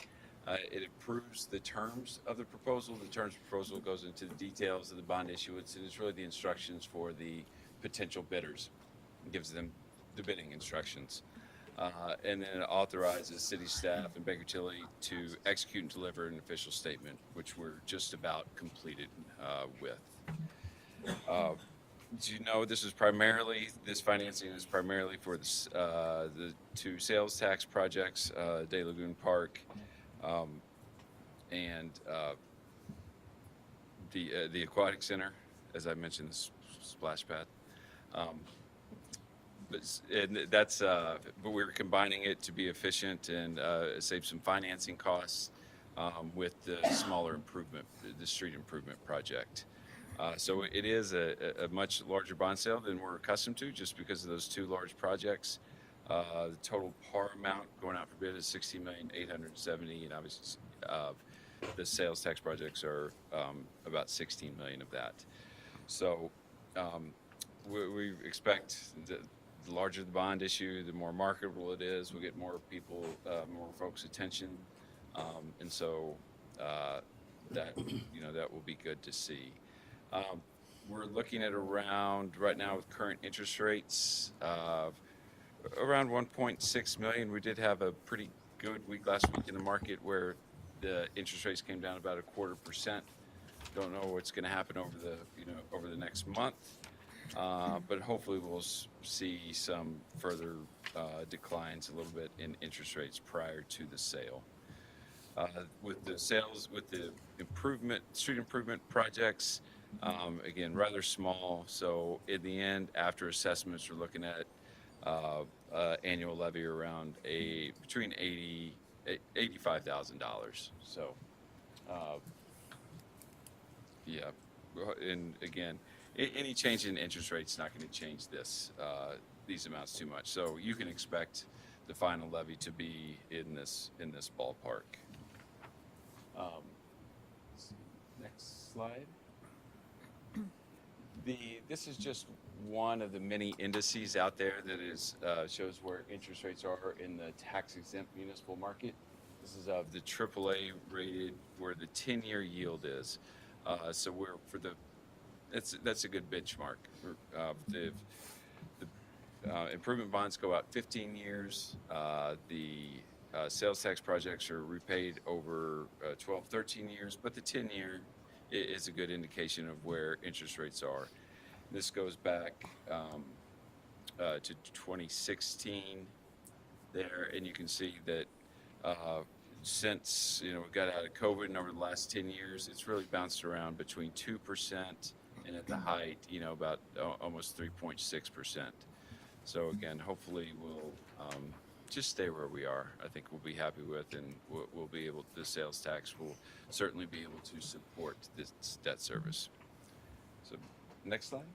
It approves the terms of the proposal. The terms of the proposal goes into the details of the bond issuance, and it's really the instructions for the potential bidders. It gives them the bidding instructions. And then it authorizes city staff and Baker Tilly to execute and deliver an official statement, which we're just about completed with. As you know, this financing is primarily for the 2 sales tax projects, Day Lagoon Park, and the aquatic center, as I mentioned, the splash pad. But we're combining it to be efficient and save some financing costs with the smaller improvement, the street improvement project. So it is a much larger bond sale than we're accustomed to, just because of those 2 large projects. The total par amount going out for bid is $60,870,000, and obviously the sales tax projects are about $16 million of that. So we expect the larger the bond issue, the more marketable it is. We'll get more people, more folks' attention, and so that will be good to see. We're looking at around right now with current interest rates around 1.6 million. We did have a pretty good week last week in the market where the interest rates came down about 0.25%. Don't know what's going to happen over the next month. But hopefully we'll see some further declines a little bit in interest rates prior to the sale. With the sales, with the street improvement projects, again, rather small. So in the end, after assessments, we're looking at annual levy around between $85,000. So, yeah, and again, any change in interest rates is not going to change these amounts too much. So you can expect the final levy to be in this ballpark. Next slide. This is just one of the many indices out there that shows where interest rates are in the tax-exempt municipal market. This is of the AAA rated where the 10-year yield is. So that's a good benchmark. The improvement bonds go out 15 years. The sales tax projects are repaid over 12, 13 years, but the 10-year is a good indication of where interest rates are. This goes back to 2016 there, and you can see that since we got out of COVID and over the last 10 years, it's really bounced around between 2% and at the height, about almost 3.6%. So again, hopefully we'll just stay where we are. I think we'll be happy with, and we'll be able. The sales tax will certainly be able to support this debt service. So, next slide.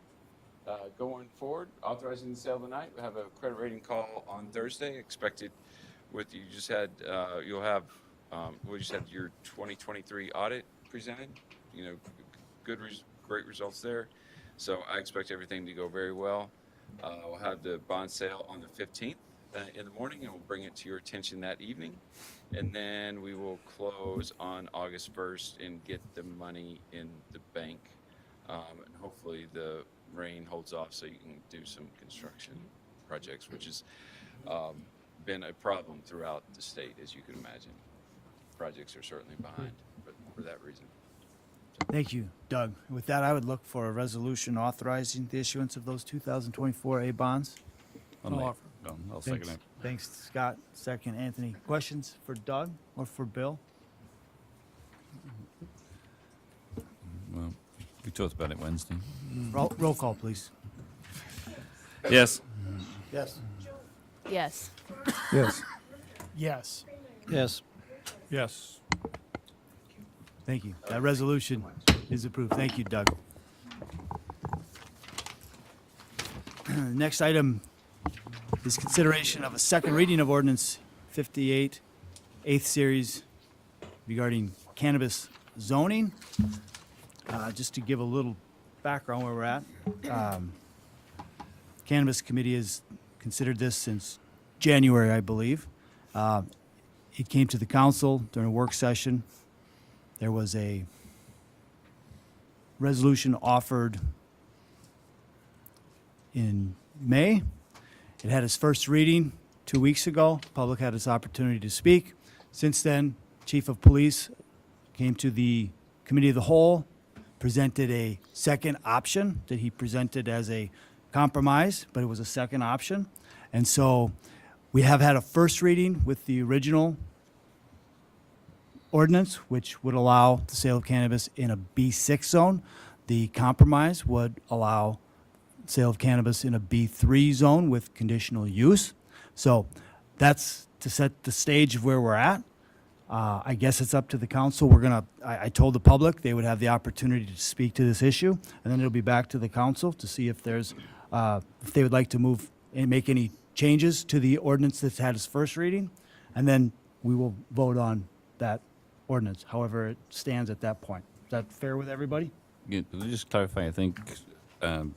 Going forward, authorizing the sale tonight. We have a credit rating call on Thursday. Expected. We just had your 2023 audit presented. Great results there. So I expect everything to go very well. We'll have the bond sale on the 15th in the morning, and we'll bring it to your attention that evening. And then we will close on August 1st and get the money in the bank. And hopefully the rain holds off so you can do some construction projects, which has been a problem throughout the state, as you can imagine. Projects are certainly behind for that reason. Thank you, Doug. With that, I would look for a resolution authorizing the issuance of those 2024 A bonds. I'll second it. Thanks, Scott. Second, Anthony. Questions for Doug or for Bill? Well, we talked about it Wednesday. Roll call, please. Yes. Yes. Yes. Yes. Yes. Yes. Yes. Thank you. That resolution is approved. Thank you, Doug. Next item is consideration of a second reading of ordinance 58, 8th series regarding cannabis zoning. Just to give a little background where we're at. Cannabis Committee has considered this since January, I believe. It came to the council during a work session. There was a resolution offered in May. It had its first reading 2 weeks ago. Public had its opportunity to speak. Since then, Chief of Police came to the Committee of the Whole, presented a second option that he presented as a compromise, but it was a second option. And so we have had a first reading with the original ordinance, which would allow the sale of cannabis in a B6 zone. The compromise would allow sale of cannabis in a B3 zone with conditional use. So that's to set the stage of where we're at. I guess it's up to the council. I told the public they would have the opportunity to speak to this issue, and then it'll be back to the council to see if if they would like to move and make any changes to the ordinance that's had its first reading, and then we will vote on that ordinance, however it stands at that point. Is that fair with everybody? Yeah, let me just clarify. I think the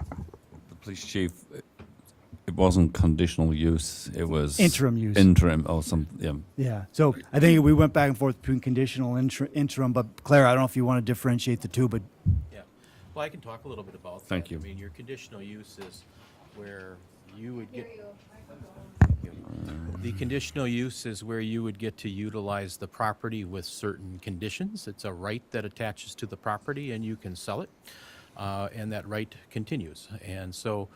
police chief, it wasn't conditional use. It was Interim use. Interim or something. Yeah. Yeah. So I think we went back and forth between conditional and interim, but Claire, I don't know if you want to differentiate the two, but Yeah, well, I can talk a little bit about that. Thank you. I mean, your conditional use is where you would get. The conditional use is where you would get to utilize the property with certain conditions. It's a right that attaches to the property and you can sell it, and that right continues. And so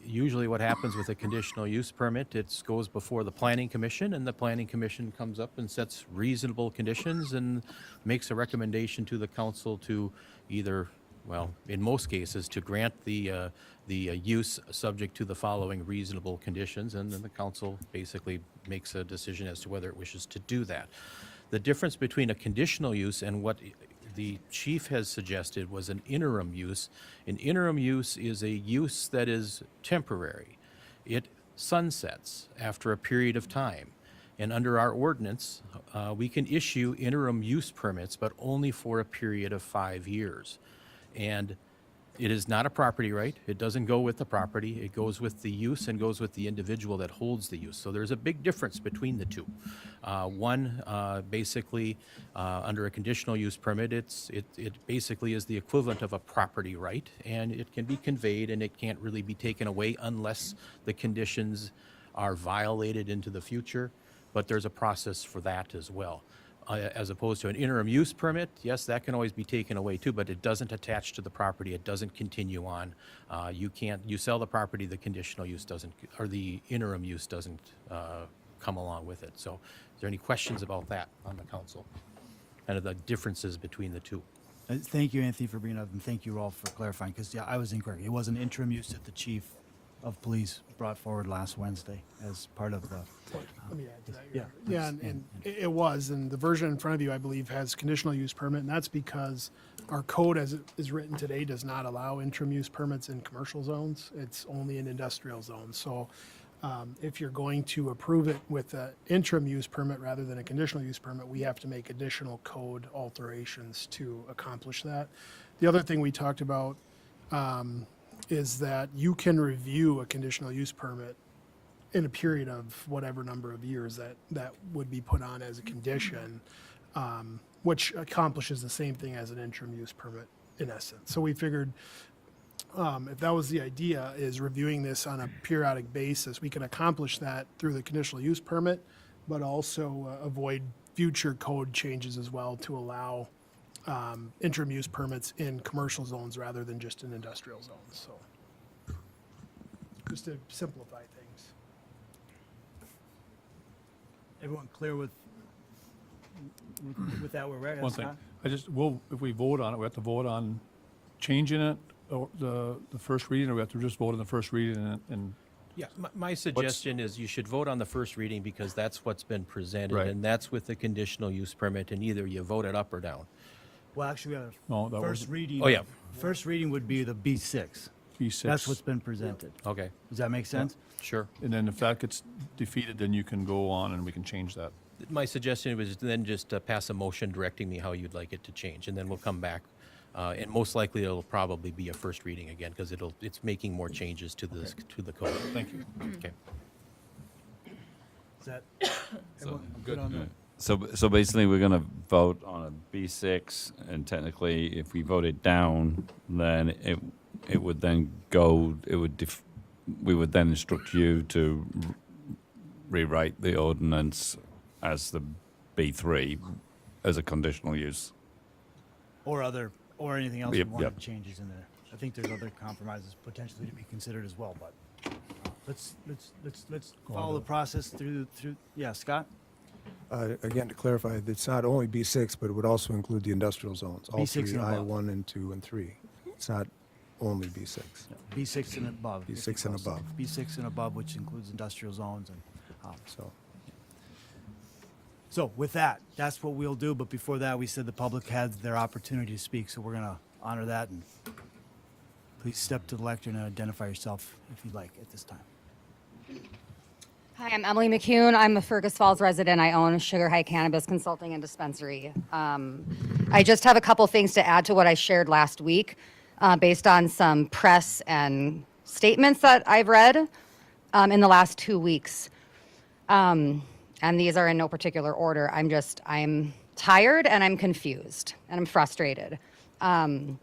Usually what happens with a conditional use permit, it goes before the planning commission, and the planning commission comes up and sets reasonable conditions and makes a recommendation to the council to either, well, in most cases, to grant the use subject to the following reasonable conditions, and then the council basically makes a decision as to whether it wishes to do that. The difference between a conditional use and what the chief has suggested was an interim use. An interim use is a use that is temporary. It sunsets after a period of time. And under our ordinance, we can issue interim use permits, but only for a period of 5 years. And it is not a property right. It doesn't go with the property. It goes with the use and goes with the individual that holds the use. So there's a big difference between the two. One, basically, under a conditional use permit, it basically is the equivalent of a property right, and it can be conveyed and it can't really be taken away unless the conditions are violated into the future. But there's a process for that as well. As opposed to an interim use permit, yes, that can always be taken away too, but it doesn't attach to the property. It doesn't continue on. You sell the property, the conditional use doesn't, or the interim use doesn't come along with it. So is there any questions about that on the council? And the differences between the two? Thank you, Anthony, for bringing it up, and thank you all for clarifying, because, yeah, I was incorrect. It was an interim use that the chief of police brought forward last Wednesday as part of the. Let me add to that. Yeah. Yeah, and it was, and the version in front of you, I believe, has conditional use permit, and that's because our code as it is written today does not allow interim use permits in commercial zones. It's only in industrial zones. So if you're going to approve it with an interim use permit rather than a conditional use permit, we have to make additional code alterations to accomplish that. The other thing we talked about is that you can review a conditional use permit in a period of whatever number of years that would be put on as a condition, which accomplishes the same thing as an interim use permit in essence. So we figured if that was the idea, is reviewing this on a periodic basis, we can accomplish that through the conditional use permit, but also avoid future code changes as well to allow interim use permits in commercial zones rather than just in industrial zones. So just to simplify things. Everyone clear with that where we're at? One thing, Scott? if we vote on it, we have to vote on changing it, or the first reading, or we have to just vote on the first reading and Yeah, my suggestion is you should vote on the first reading because that's what's been presented, Right. and that's with the conditional use permit, and either you vote it up or down. Well, actually, we have No, that first was- reading. Oh, yeah. First reading would be the B6. B6. That's what's been presented. Okay, Does that make sense? sure. And then if that gets defeated, then you can go on and we can change that. My suggestion was then just pass a motion directing me how you'd like it to change, and then we'll come back. And most likely it'll probably be a first reading again because it's making more changes to the code. Thank you. Okay. Is that everyone good on that? So basically, we're going to vote on a B6, and technically, if we vote it down, then it would then go. We would then instruct you to rewrite the ordinance as the B3 as a conditional use. Or anything else Yep, we wanted yep. changes in there. I think there's other compromises potentially to be considered as well, but let's follow the process through. Yeah, Scott? Again, to clarify, it's not only B6, but it would also include the industrial zones, all B6 three, and above. I1 and 2 and 3. It's not only B6. B6 and above. if B6 you and will. above. B6 and above, which includes industrial zones and. So, So with that, that's what we'll do. But before that, we said the public had their opportunity to speak, so we're going to honor that. And please step to the lectern and identify yourself if you'd like at this time. Hi, I'm Emily McCune. I'm a Fergus Falls resident. I own Sugar High Cannabis Consulting and Dispensary. I just have a couple things to add to what I shared last week based on some press and statements that I've read in the last 2 weeks. And these are in no particular order. I'm tired and I'm confused and I'm frustrated. In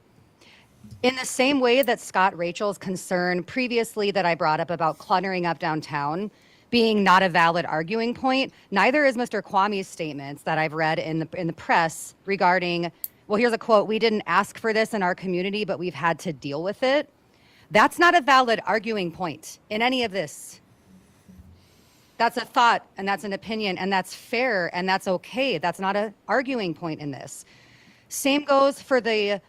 the same way that Scott Rachel's concern previously that I brought up about cluttering up downtown being not a valid arguing point, neither is Mr. Kwame's statements that I've read in the press regarding, well, here's a quote, "We didn't ask for this in our community, but we've had to deal with it." That's not a valid arguing point in any of this. That's a thought, and that's an opinion, and that's fair, and that's okay. That's not an arguing point in this. Same goes for the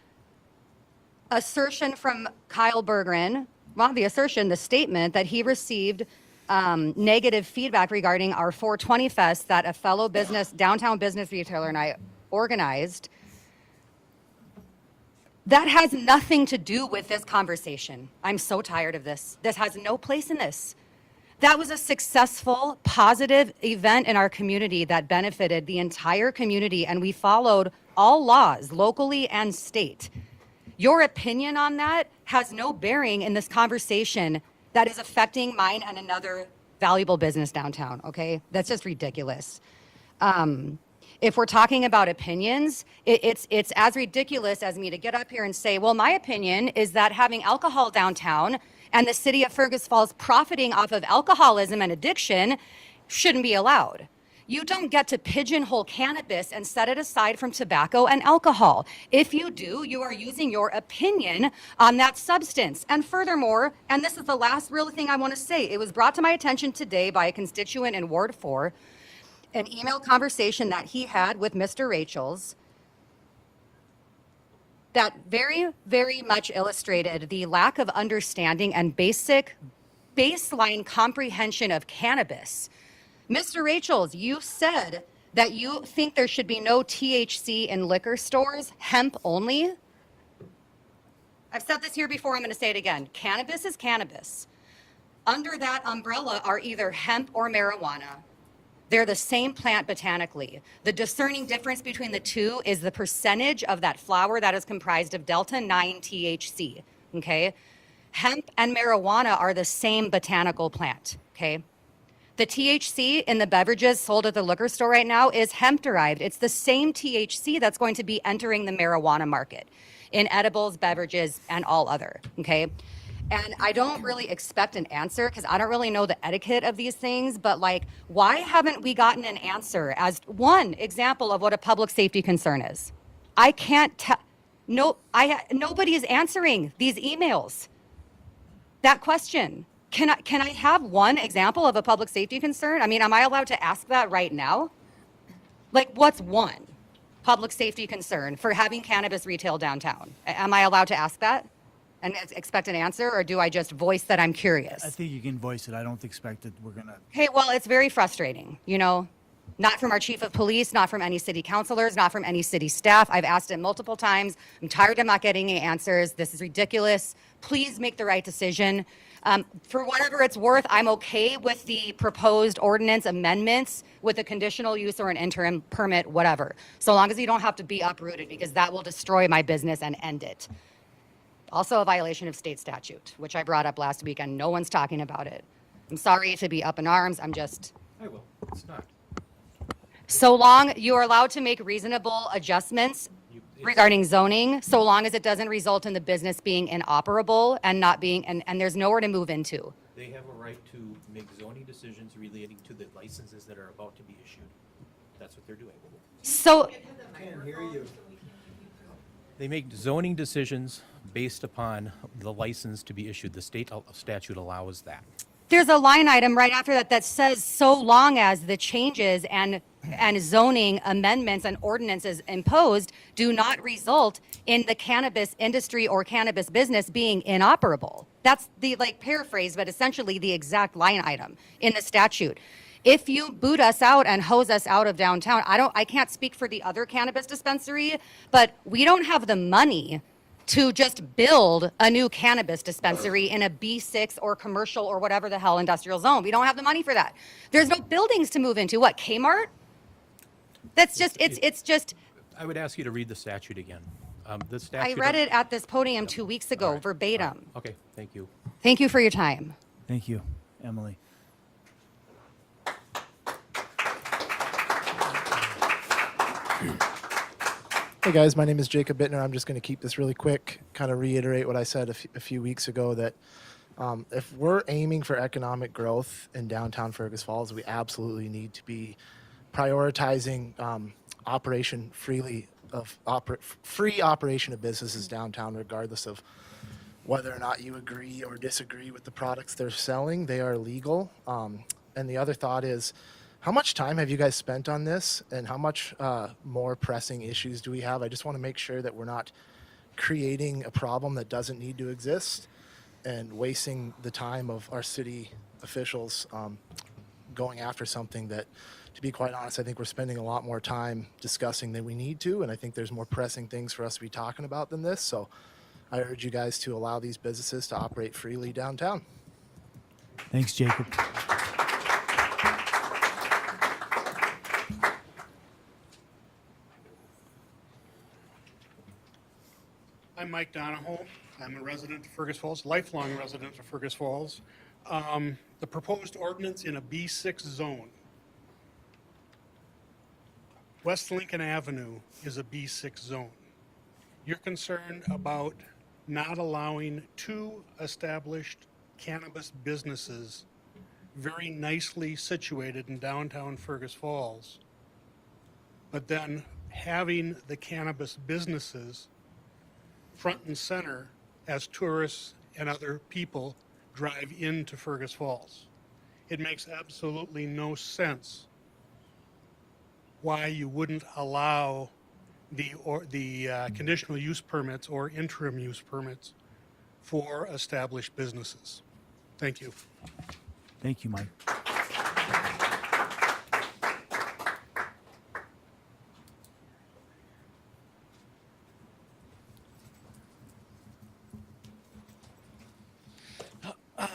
assertion from Kyle Berggren, well, the statement that he received negative feedback regarding our 420 Fest that a fellow downtown business retailer and I organized. That has nothing to do with this conversation. I'm so tired of this. This has no place in this. That was a successful, positive event in our community that benefited the entire community, and we followed all laws, locally and state. Your opinion on that has no bearing in this conversation that is affecting mine and another valuable business downtown, okay? That's just ridiculous. If we're talking about opinions, it's as ridiculous as me to get up here and say, well, my opinion is that having alcohol downtown and the city of Fergus Falls profiting off of alcoholism and addiction shouldn't be allowed. You don't get to pigeonhole cannabis and set it aside from tobacco and alcohol. If you do, you are using your opinion on that substance. And furthermore, and this is the last real thing I want to say, it was brought to my attention today by a constituent in Ward 4, an email conversation that he had with Mr. Rachels that very, very much illustrated the lack of understanding and baseline comprehension of cannabis. Mr. Rachels, you said that you think there should be no THC in liquor stores, hemp only. I've said this here before, I'm going to say it again. Cannabis is cannabis. Under that umbrella are either hemp or marijuana. They're the same plant botanically. The discerning difference between the two is the percentage of that flower that is comprised of delta-9 THC, okay? Hemp and marijuana are the same botanical plant, okay? The THC in the beverages sold at the liquor store right now is hemp-derived. It's the same THC that's going to be entering the marijuana market in edibles, beverages, and all other, okay? And I don't really expect an answer because I don't really know the etiquette of these things, but like, why haven't we gotten an answer as one example of what a public safety concern is? I can't tell, nobody is answering these emails. That question, can I have one example of a public safety concern? I mean, am I allowed to ask that right now? Like, what's one public safety concern for having cannabis retail downtown? Am I allowed to ask that and expect an answer, or do I just voice that I'm curious? I think you can voice it. I don't expect that we're gonna. Hey, well, it's very frustrating, you know, not from our chief of police, not from any city councilors, not from any city staff. I've asked it multiple times. I'm tired of not getting any answers. This is ridiculous. Please make the right decision. For whatever it's worth, I'm okay with the proposed ordinance amendments with a conditional use or an interim permit, whatever. So long as you don't have to be uprooted, because that will destroy my business and end it. Also a violation of state statute, which I brought up last week and no one's talking about it. I'm sorry to be up in arms. I will. It's not. So long you are allowed to make reasonable adjustments regarding zoning, so long as it doesn't result in the business being inoperable and not being, and there's nowhere to move into. They have a right to make zoning decisions relating to the licenses that are about to be issued. That's what they're doing. So, They make zoning decisions based upon the license to be issued. The state statute allows that. there's a line item right after that that says so long as the changes and zoning amendments and ordinances imposed do not result in the cannabis industry or cannabis business being inoperable. That's the paraphrase, but essentially the exact line item in the statute. If you boot us out and hose us out of downtown, I can't speak for the other cannabis dispensary, but we don't have the money to just build a new cannabis dispensary in a B6 or commercial or whatever the hell industrial zone. We don't have the money for that. There's no buildings to move into. What, Kmart? That's just, it's just. I would ask you to read the statute again. The statute. I read it at this podium 2 weeks ago, verbatim. Okay, thank you. Thank you for your time. Thank you, Emily. Hey guys, my name is Jacob Bittner. I'm just going to keep this really quick, kind of reiterate what I said a few weeks ago, that if we're aiming for economic growth in downtown Fergus Falls, we absolutely need to be prioritizing free operation of businesses downtown, regardless of whether or not you agree or disagree with the products they're selling, they are legal. And the other thought is, how much time have you guys spent on this, and how much more pressing issues do we have? I just want to make sure that we're not creating a problem that doesn't need to exist and wasting the time of our city officials going after something that, to be quite honest, I think we're spending a lot more time discussing than we need to, and I think there's more pressing things for us to be talking about than this. So I urge you guys to allow these businesses to operate freely downtown. Thanks, Jacob. I'm Mike Donahoe. I'm a resident of Fergus Falls, lifelong resident of Fergus Falls. The proposed ordinance in a B6 zone. West Lincoln Avenue is a B6 zone. You're concerned about not allowing 2 established cannabis businesses very nicely situated in downtown Fergus Falls, but then having the cannabis businesses front and center as tourists and other people drive into Fergus Falls. It makes absolutely no sense why you wouldn't allow the conditional use permits or interim use permits for established businesses. Thank you. Thank you, Mike.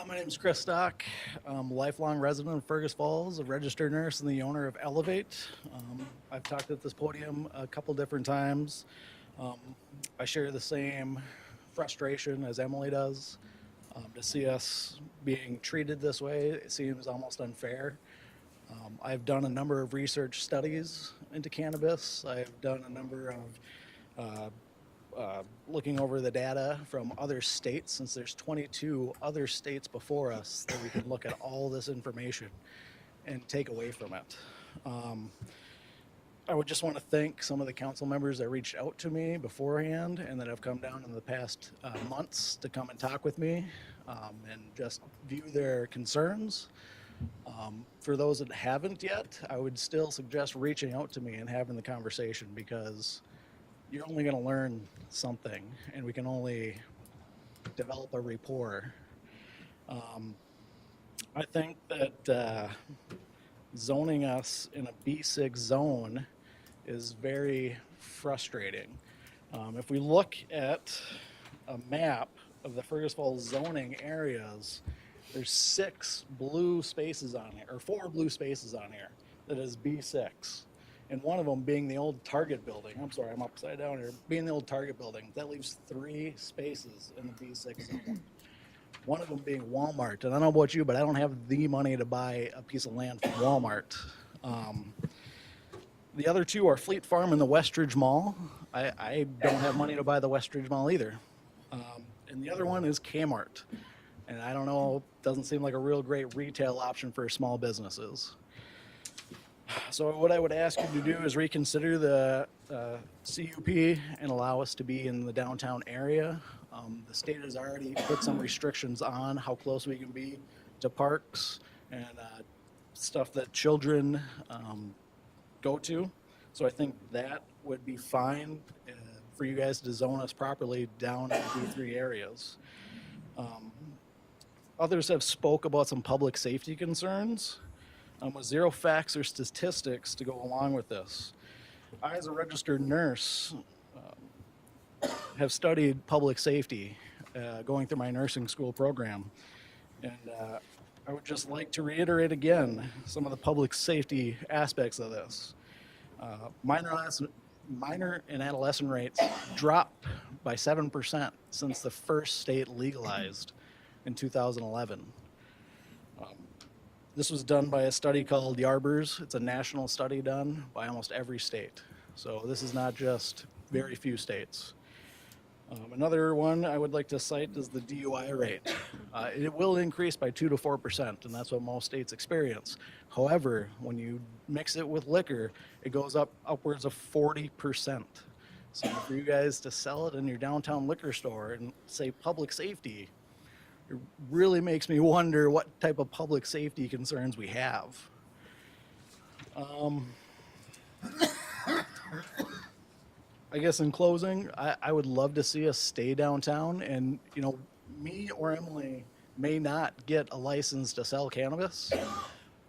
My name is Chris Stock. I'm a lifelong resident of Fergus Falls, a registered nurse and the owner of Elevate. I've talked at this podium a couple different times. I share the same frustration as Emily does. To see us being treated this way, it seems almost unfair. I've done a number of research studies into cannabis. I've done a number of looking over the data from other states, since there's 22 other states before us that we can look at all this information and take away from it. I would just want to thank some of the council members that reached out to me beforehand and that have come down in the past months to come and talk with me and just view their concerns. For those that haven't yet, I would still suggest reaching out to me and having the conversation, because you're only going to learn something, and we can only develop a rapport. I think that zoning us in a B6 zone is very frustrating. If we look at a map of the Fergus Falls zoning areas, there's 6 blue spaces on here, or 4 blue spaces on here that is B6. And one of them being the old Target building. I'm sorry, I'm upside down here. Being the old Target building. That leaves 3 spaces in the B6 zone. One of them being Walmart. And I don't know about you, but I don't have the money to buy a piece of land from Walmart. The other 2 are Fleet Farm and the Westridge Mall. I don't have money to buy the Westridge Mall either. And the other one is Kmart. And I don't know, doesn't seem like a real great retail option for small businesses. So what I would ask you to do is reconsider the CUP and allow us to be in the downtown area. The state has already put some restrictions on how close we can be to parks and stuff that children go to. So I think that would be fine for you guys to zone us properly down in B3 areas. Others have spoke about some public safety concerns. With zero facts or statistics to go along with this. I, as a registered nurse, have studied public safety going through my nursing school program. And I would just like to reiterate again some of the public safety aspects of this. Minor and adolescent rates dropped by 7% since the first state legalized in 2011. This was done by a study called Yarbers. It's a national study done by almost every state. So this is not just very few states. Another one I would like to cite is the DUI rate. It will increase by 2 to 4%, and that's what most states experience. However, when you mix it with liquor, it goes up upwards of 40%. So for you guys to sell it in your downtown liquor store and say public safety, it really makes me wonder what type of public safety concerns we have. I guess in closing, I would love to see us stay downtown, and me or Emily may not get a license to sell cannabis.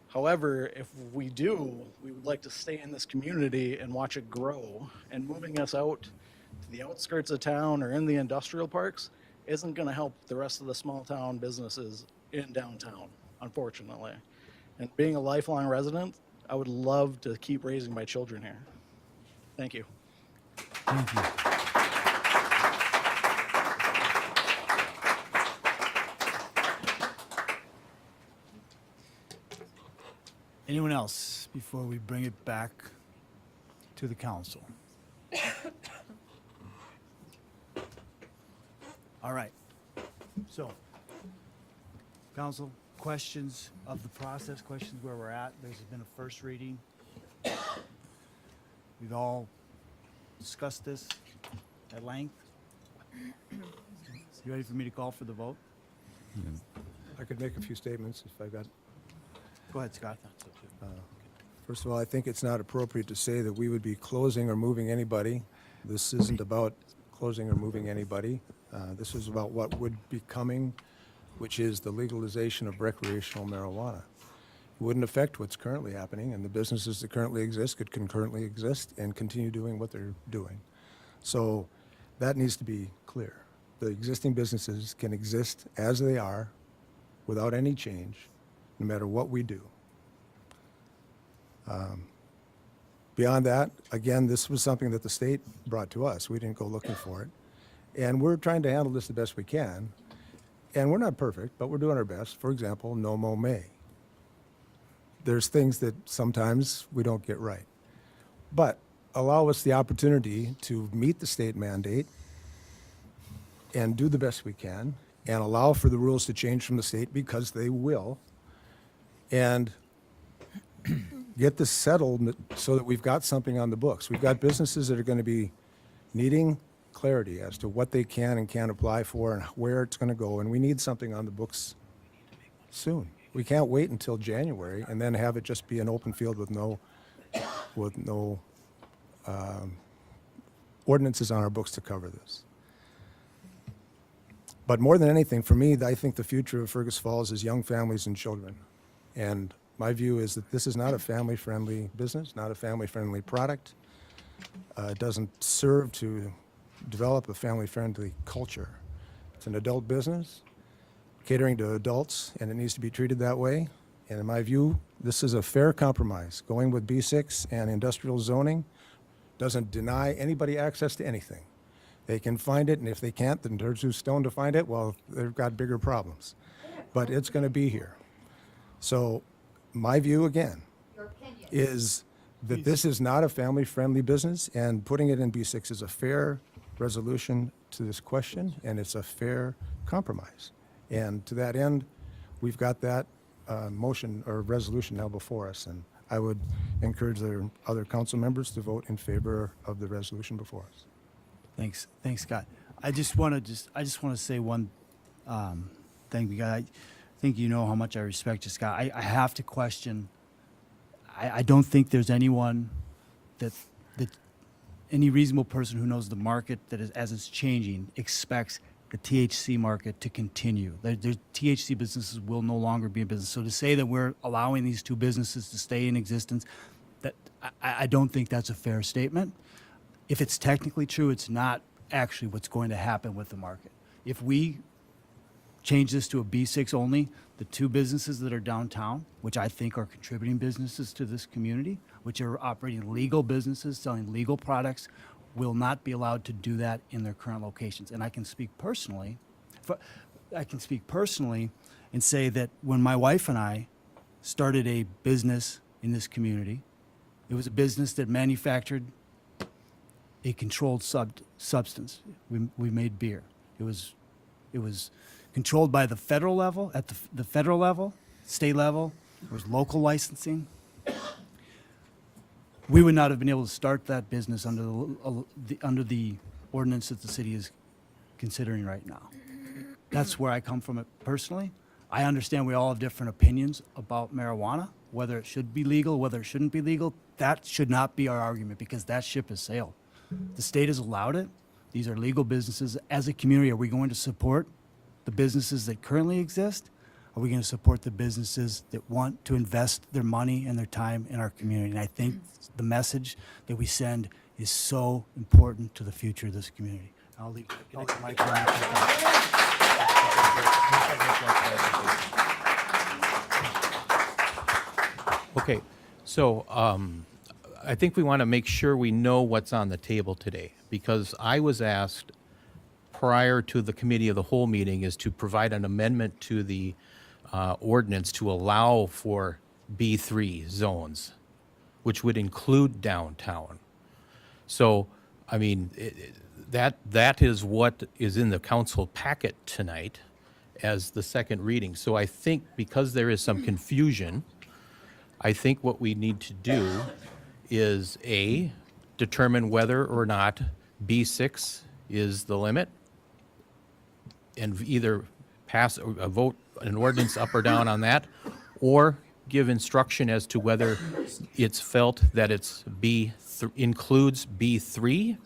However, if we do, we would like to stay in this community and watch it grow. And moving us out to the outskirts of town or in the industrial parks isn't going to help the rest of the small town businesses in downtown, unfortunately. And being a lifelong resident, I would love to keep raising my children here. Thank you. Thank you. Anyone else before we bring it back to the council? All right. So, council, questions of the process, questions where we're at. There's been a first reading. We've all discussed this at length. You ready for me to call for the vote? I could make a few statements if I got. Go ahead, Scott. First of all, I think it's not appropriate to say that we would be closing or moving anybody. This isn't about closing or moving anybody. This is about what would be coming, which is the legalization of recreational marijuana. It wouldn't affect what's currently happening, and the businesses that currently exist could concurrently exist and continue doing what they're doing. So that needs to be clear. The existing businesses can exist as they are without any change, no matter what we do. Beyond that, again, this was something that the state brought to us. We didn't go looking for it. And we're trying to handle this the best we can. And we're not perfect, but we're doing our best. For example, no mow may. There's things that sometimes we don't get right. But allow us the opportunity to meet the state mandate and do the best we can and allow for the rules to change from the state, because they will, and get this settled so that we've got something on the books. We've got businesses that are going to be needing clarity as to what they can and can't apply for and where it's going to go, and we need something on the books soon. We can't wait until January and then have it just be an open field with no ordinances on our books to cover this. But more than anything, for me, I think the future of Fergus Falls is young families and children. And my view is that this is not a family-friendly business, not a family-friendly product. It doesn't serve to develop a family-friendly culture. It's an adult business, catering to adults, and it needs to be treated that way. And in my view, this is a fair compromise. Going with B6 and industrial zoning doesn't deny anybody access to anything. They can find it, and if they can't, then there's who's stone to find it. Well, they've got bigger problems. But it's going to be here. So my view, again, is that this is not a family-friendly business, and putting it in B6 is a fair resolution to this question, and it's a fair compromise. And to that end, we've got that motion or resolution now before us, and I would encourage the other council members to vote in favor of the resolution before us. Thanks, Scott. I just want to say one thing, because I think you know how much I respect you, Scott. I have to question. I don't think there's anyone that any reasonable person who knows the market that is, as it's changing, expects the THC market to continue. The THC businesses will no longer be in business. So to say that we're allowing these two businesses to stay in existence, that I don't think that's a fair statement. If it's technically true, it's not actually what's going to happen with the market. If we change this to a B6 only, the two businesses that are downtown, which I think are contributing businesses to this community, which are operating legal businesses, selling legal products, will not be allowed to do that in their current locations. And I can speak personally, and say that when my wife and I started a business in this community, it was a business that manufactured a controlled substance. We made beer. It was controlled by the federal level, at the federal level, state level. There was local licensing. we would not have been able to start that business under under the ordinance that the city is considering right now. That's where I come from it personally. I understand we all have different opinions about marijuana, whether it should be legal, whether it shouldn't be legal. That should not be our argument because that ship has sailed. The state has allowed it. These are legal businesses. As a community, are we going to support the businesses that currently exist? Are we going to support the businesses that want to invest their money and their time in our community? And I think the message that we send is so important to the future of this community. I'll leave my comment. Okay, so I think we want to make sure we know what's on the table today, because I was asked prior to the committee of the whole meeting is to provide an amendment to the ordinance to allow for B3 zones, which would include downtown. So, I mean, that is what is in the council packet tonight as the second reading. So I think because there is some confusion, I think what we need to do is A, determine whether or not B6 is the limit, and either pass a vote, an ordinance up or down on that, or give instruction as to whether it's felt that it's includes B3.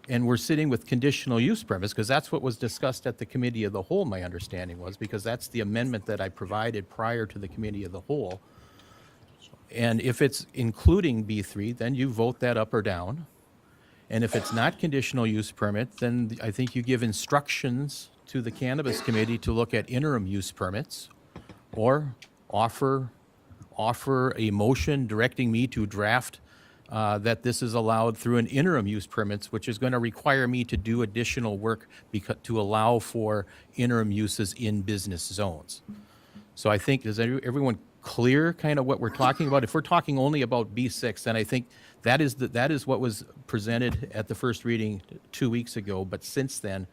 And we're sitting with conditional use permits, because that's what was discussed at the committee of the whole, my understanding was, because that's the amendment that I provided prior to the committee of the whole. And if it's including B3, then you vote that up or down. And if it's not conditional use permit, then I think you give instructions to the cannabis committee to look at interim use permits, or offer a motion directing me to draft that this is allowed through an interim use permits, which is going to require me to do additional work to allow for interim uses in business zones. So I think, is everyone clear kind of what we're talking about? If we're talking only about B6, then I think that is what was presented at the first reading 2 weeks ago. But since then,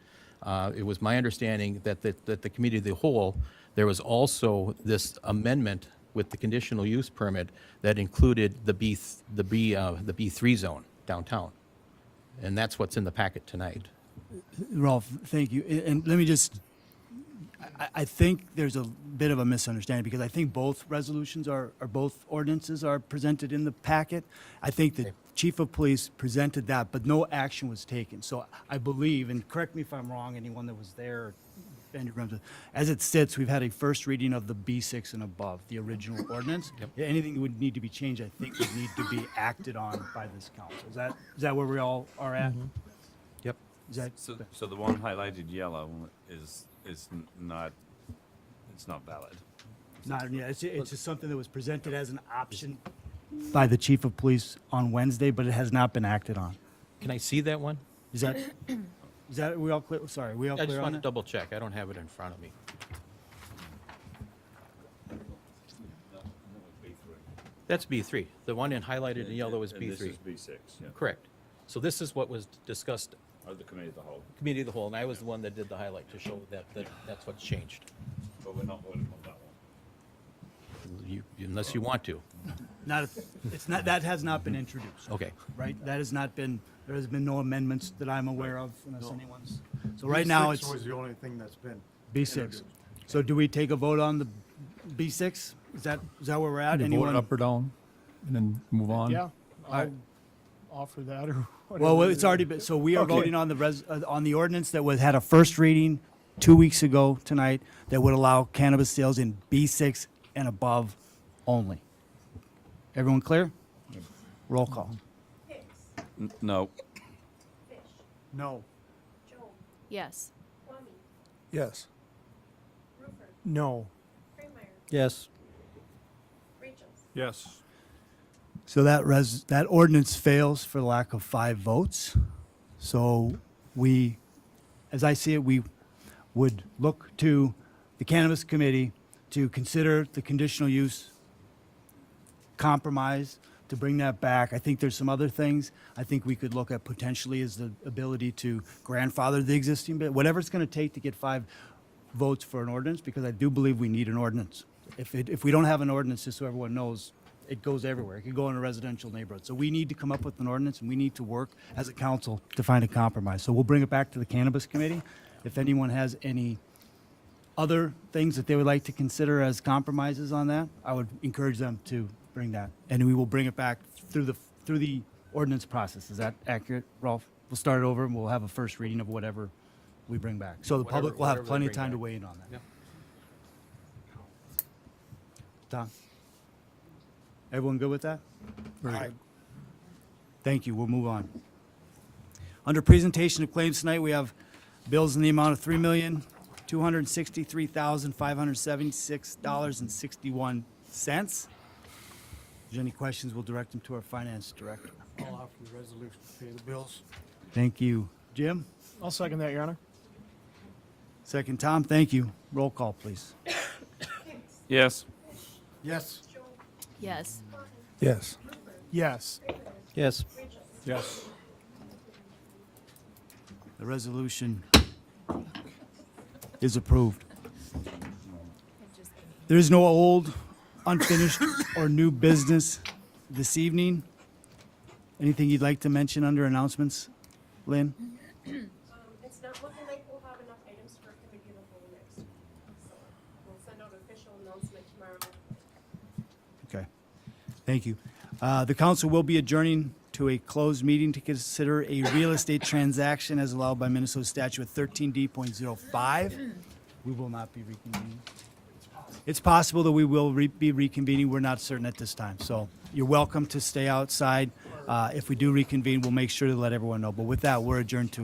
it was my understanding that the committee of the whole, there was also this amendment with the conditional use permit that included the B3 zone downtown. And that's what's in the packet tonight. Rolf, thank you. And let me just, I think there's a bit of a misunderstanding, because I think both resolutions or both ordinances are presented in the packet. I think the chief of police presented that, but no action was taken. So I believe, and correct me if I'm wrong, anyone that was there, as it sits, we've had a first reading of the B6 and above, the original ordinance. Yep. Anything that would need to be changed, I think, would need to be acted on by this council. Is that where we all are at? Mm-hmm. Yep. Is that So the one highlighted yellow is not, it's not valid. not? Yeah, it's just something that was presented as an option by the chief of police on Wednesday, but it has not been acted on. Can I see that one? Is that? Are we all clear? Sorry, are we all I clear just on want to that? double check. I don't have it in front of me. That's B3. The one highlighted in yellow is B3. This is B6, yeah. Correct. So this is what was discussed, Or the committee of the whole. committee of the whole, and I was the one that did the highlight to show that's what's changed. But we're not voting on that one. Unless you want to. It's not. That has not been introduced. Okay. Right. That has not been. There has been no amendments that I'm aware of, unless anyone's. So right now it's was the only thing that's been B6. So do we take a vote on the B6? Is that where we're at? You vote Anyone? it up or down, and then move on. Yeah, I'll offer that or whatever. Well, it's already been. So we are Okay. voting on on the ordinance that had a first reading 2 weeks ago tonight that would allow cannabis sales in B6 and above only. Everyone clear? Roll call. No. No. Yes. Yes. No. Yes. Yes. So that ordinance fails for lack of 5 votes. So we, as I see it, we would look to the Cannabis Committee to consider the conditional use compromise, to bring that back. I think there's some other things I think we could look at potentially is the ability to grandfather the existing bit, whatever it's going to take to get 5 votes for an ordinance, because I do believe we need an ordinance. If we don't have an ordinance, just so everyone knows, it goes everywhere. It could go in a residential neighborhood. So we need to come up with an ordinance, and we need to work as a council to find a compromise. So we'll bring it back to the Cannabis Committee. If anyone has any other things that they would like to consider as compromises on that, I would encourage them to bring that. And we will bring it back through the ordinance process. Is that accurate, Rolf? We'll start it over, and we'll have a first reading of whatever we bring back. So the public will have whatever they plenty of bring time to back. weigh in on that. Yep. Tom? Everyone good with that? Very good. Thank you. We'll move on. Under presentation of claims tonight, we have bills in the amount of $3,263,576.61. If there's any questions, we'll direct them to our finance director. I'll offer the resolution to pay the bills. Thank you. Jim? I'll second that, Your Honor. Second, Tom. Thank you. Roll call, please. Yes. Yes. Yes. Yes. Yes. Yes. Yes. The resolution is approved. There is no old, unfinished, or new business this evening. Anything you'd like to mention under announcements, Lynn? It's not looking like we'll have enough items for committee of the whole next week. So we'll send out an official announcement tomorrow. Okay. Thank you. The council will be adjourning to a closed meeting to consider a real estate transaction as allowed by Minnesota statute 13D.05. We will not be reconvening. It's possible that we will be reconvening. We're not certain at this time. So you're welcome to stay outside. If we do reconvene, we'll make sure to let everyone know. But with that, we're adjourned to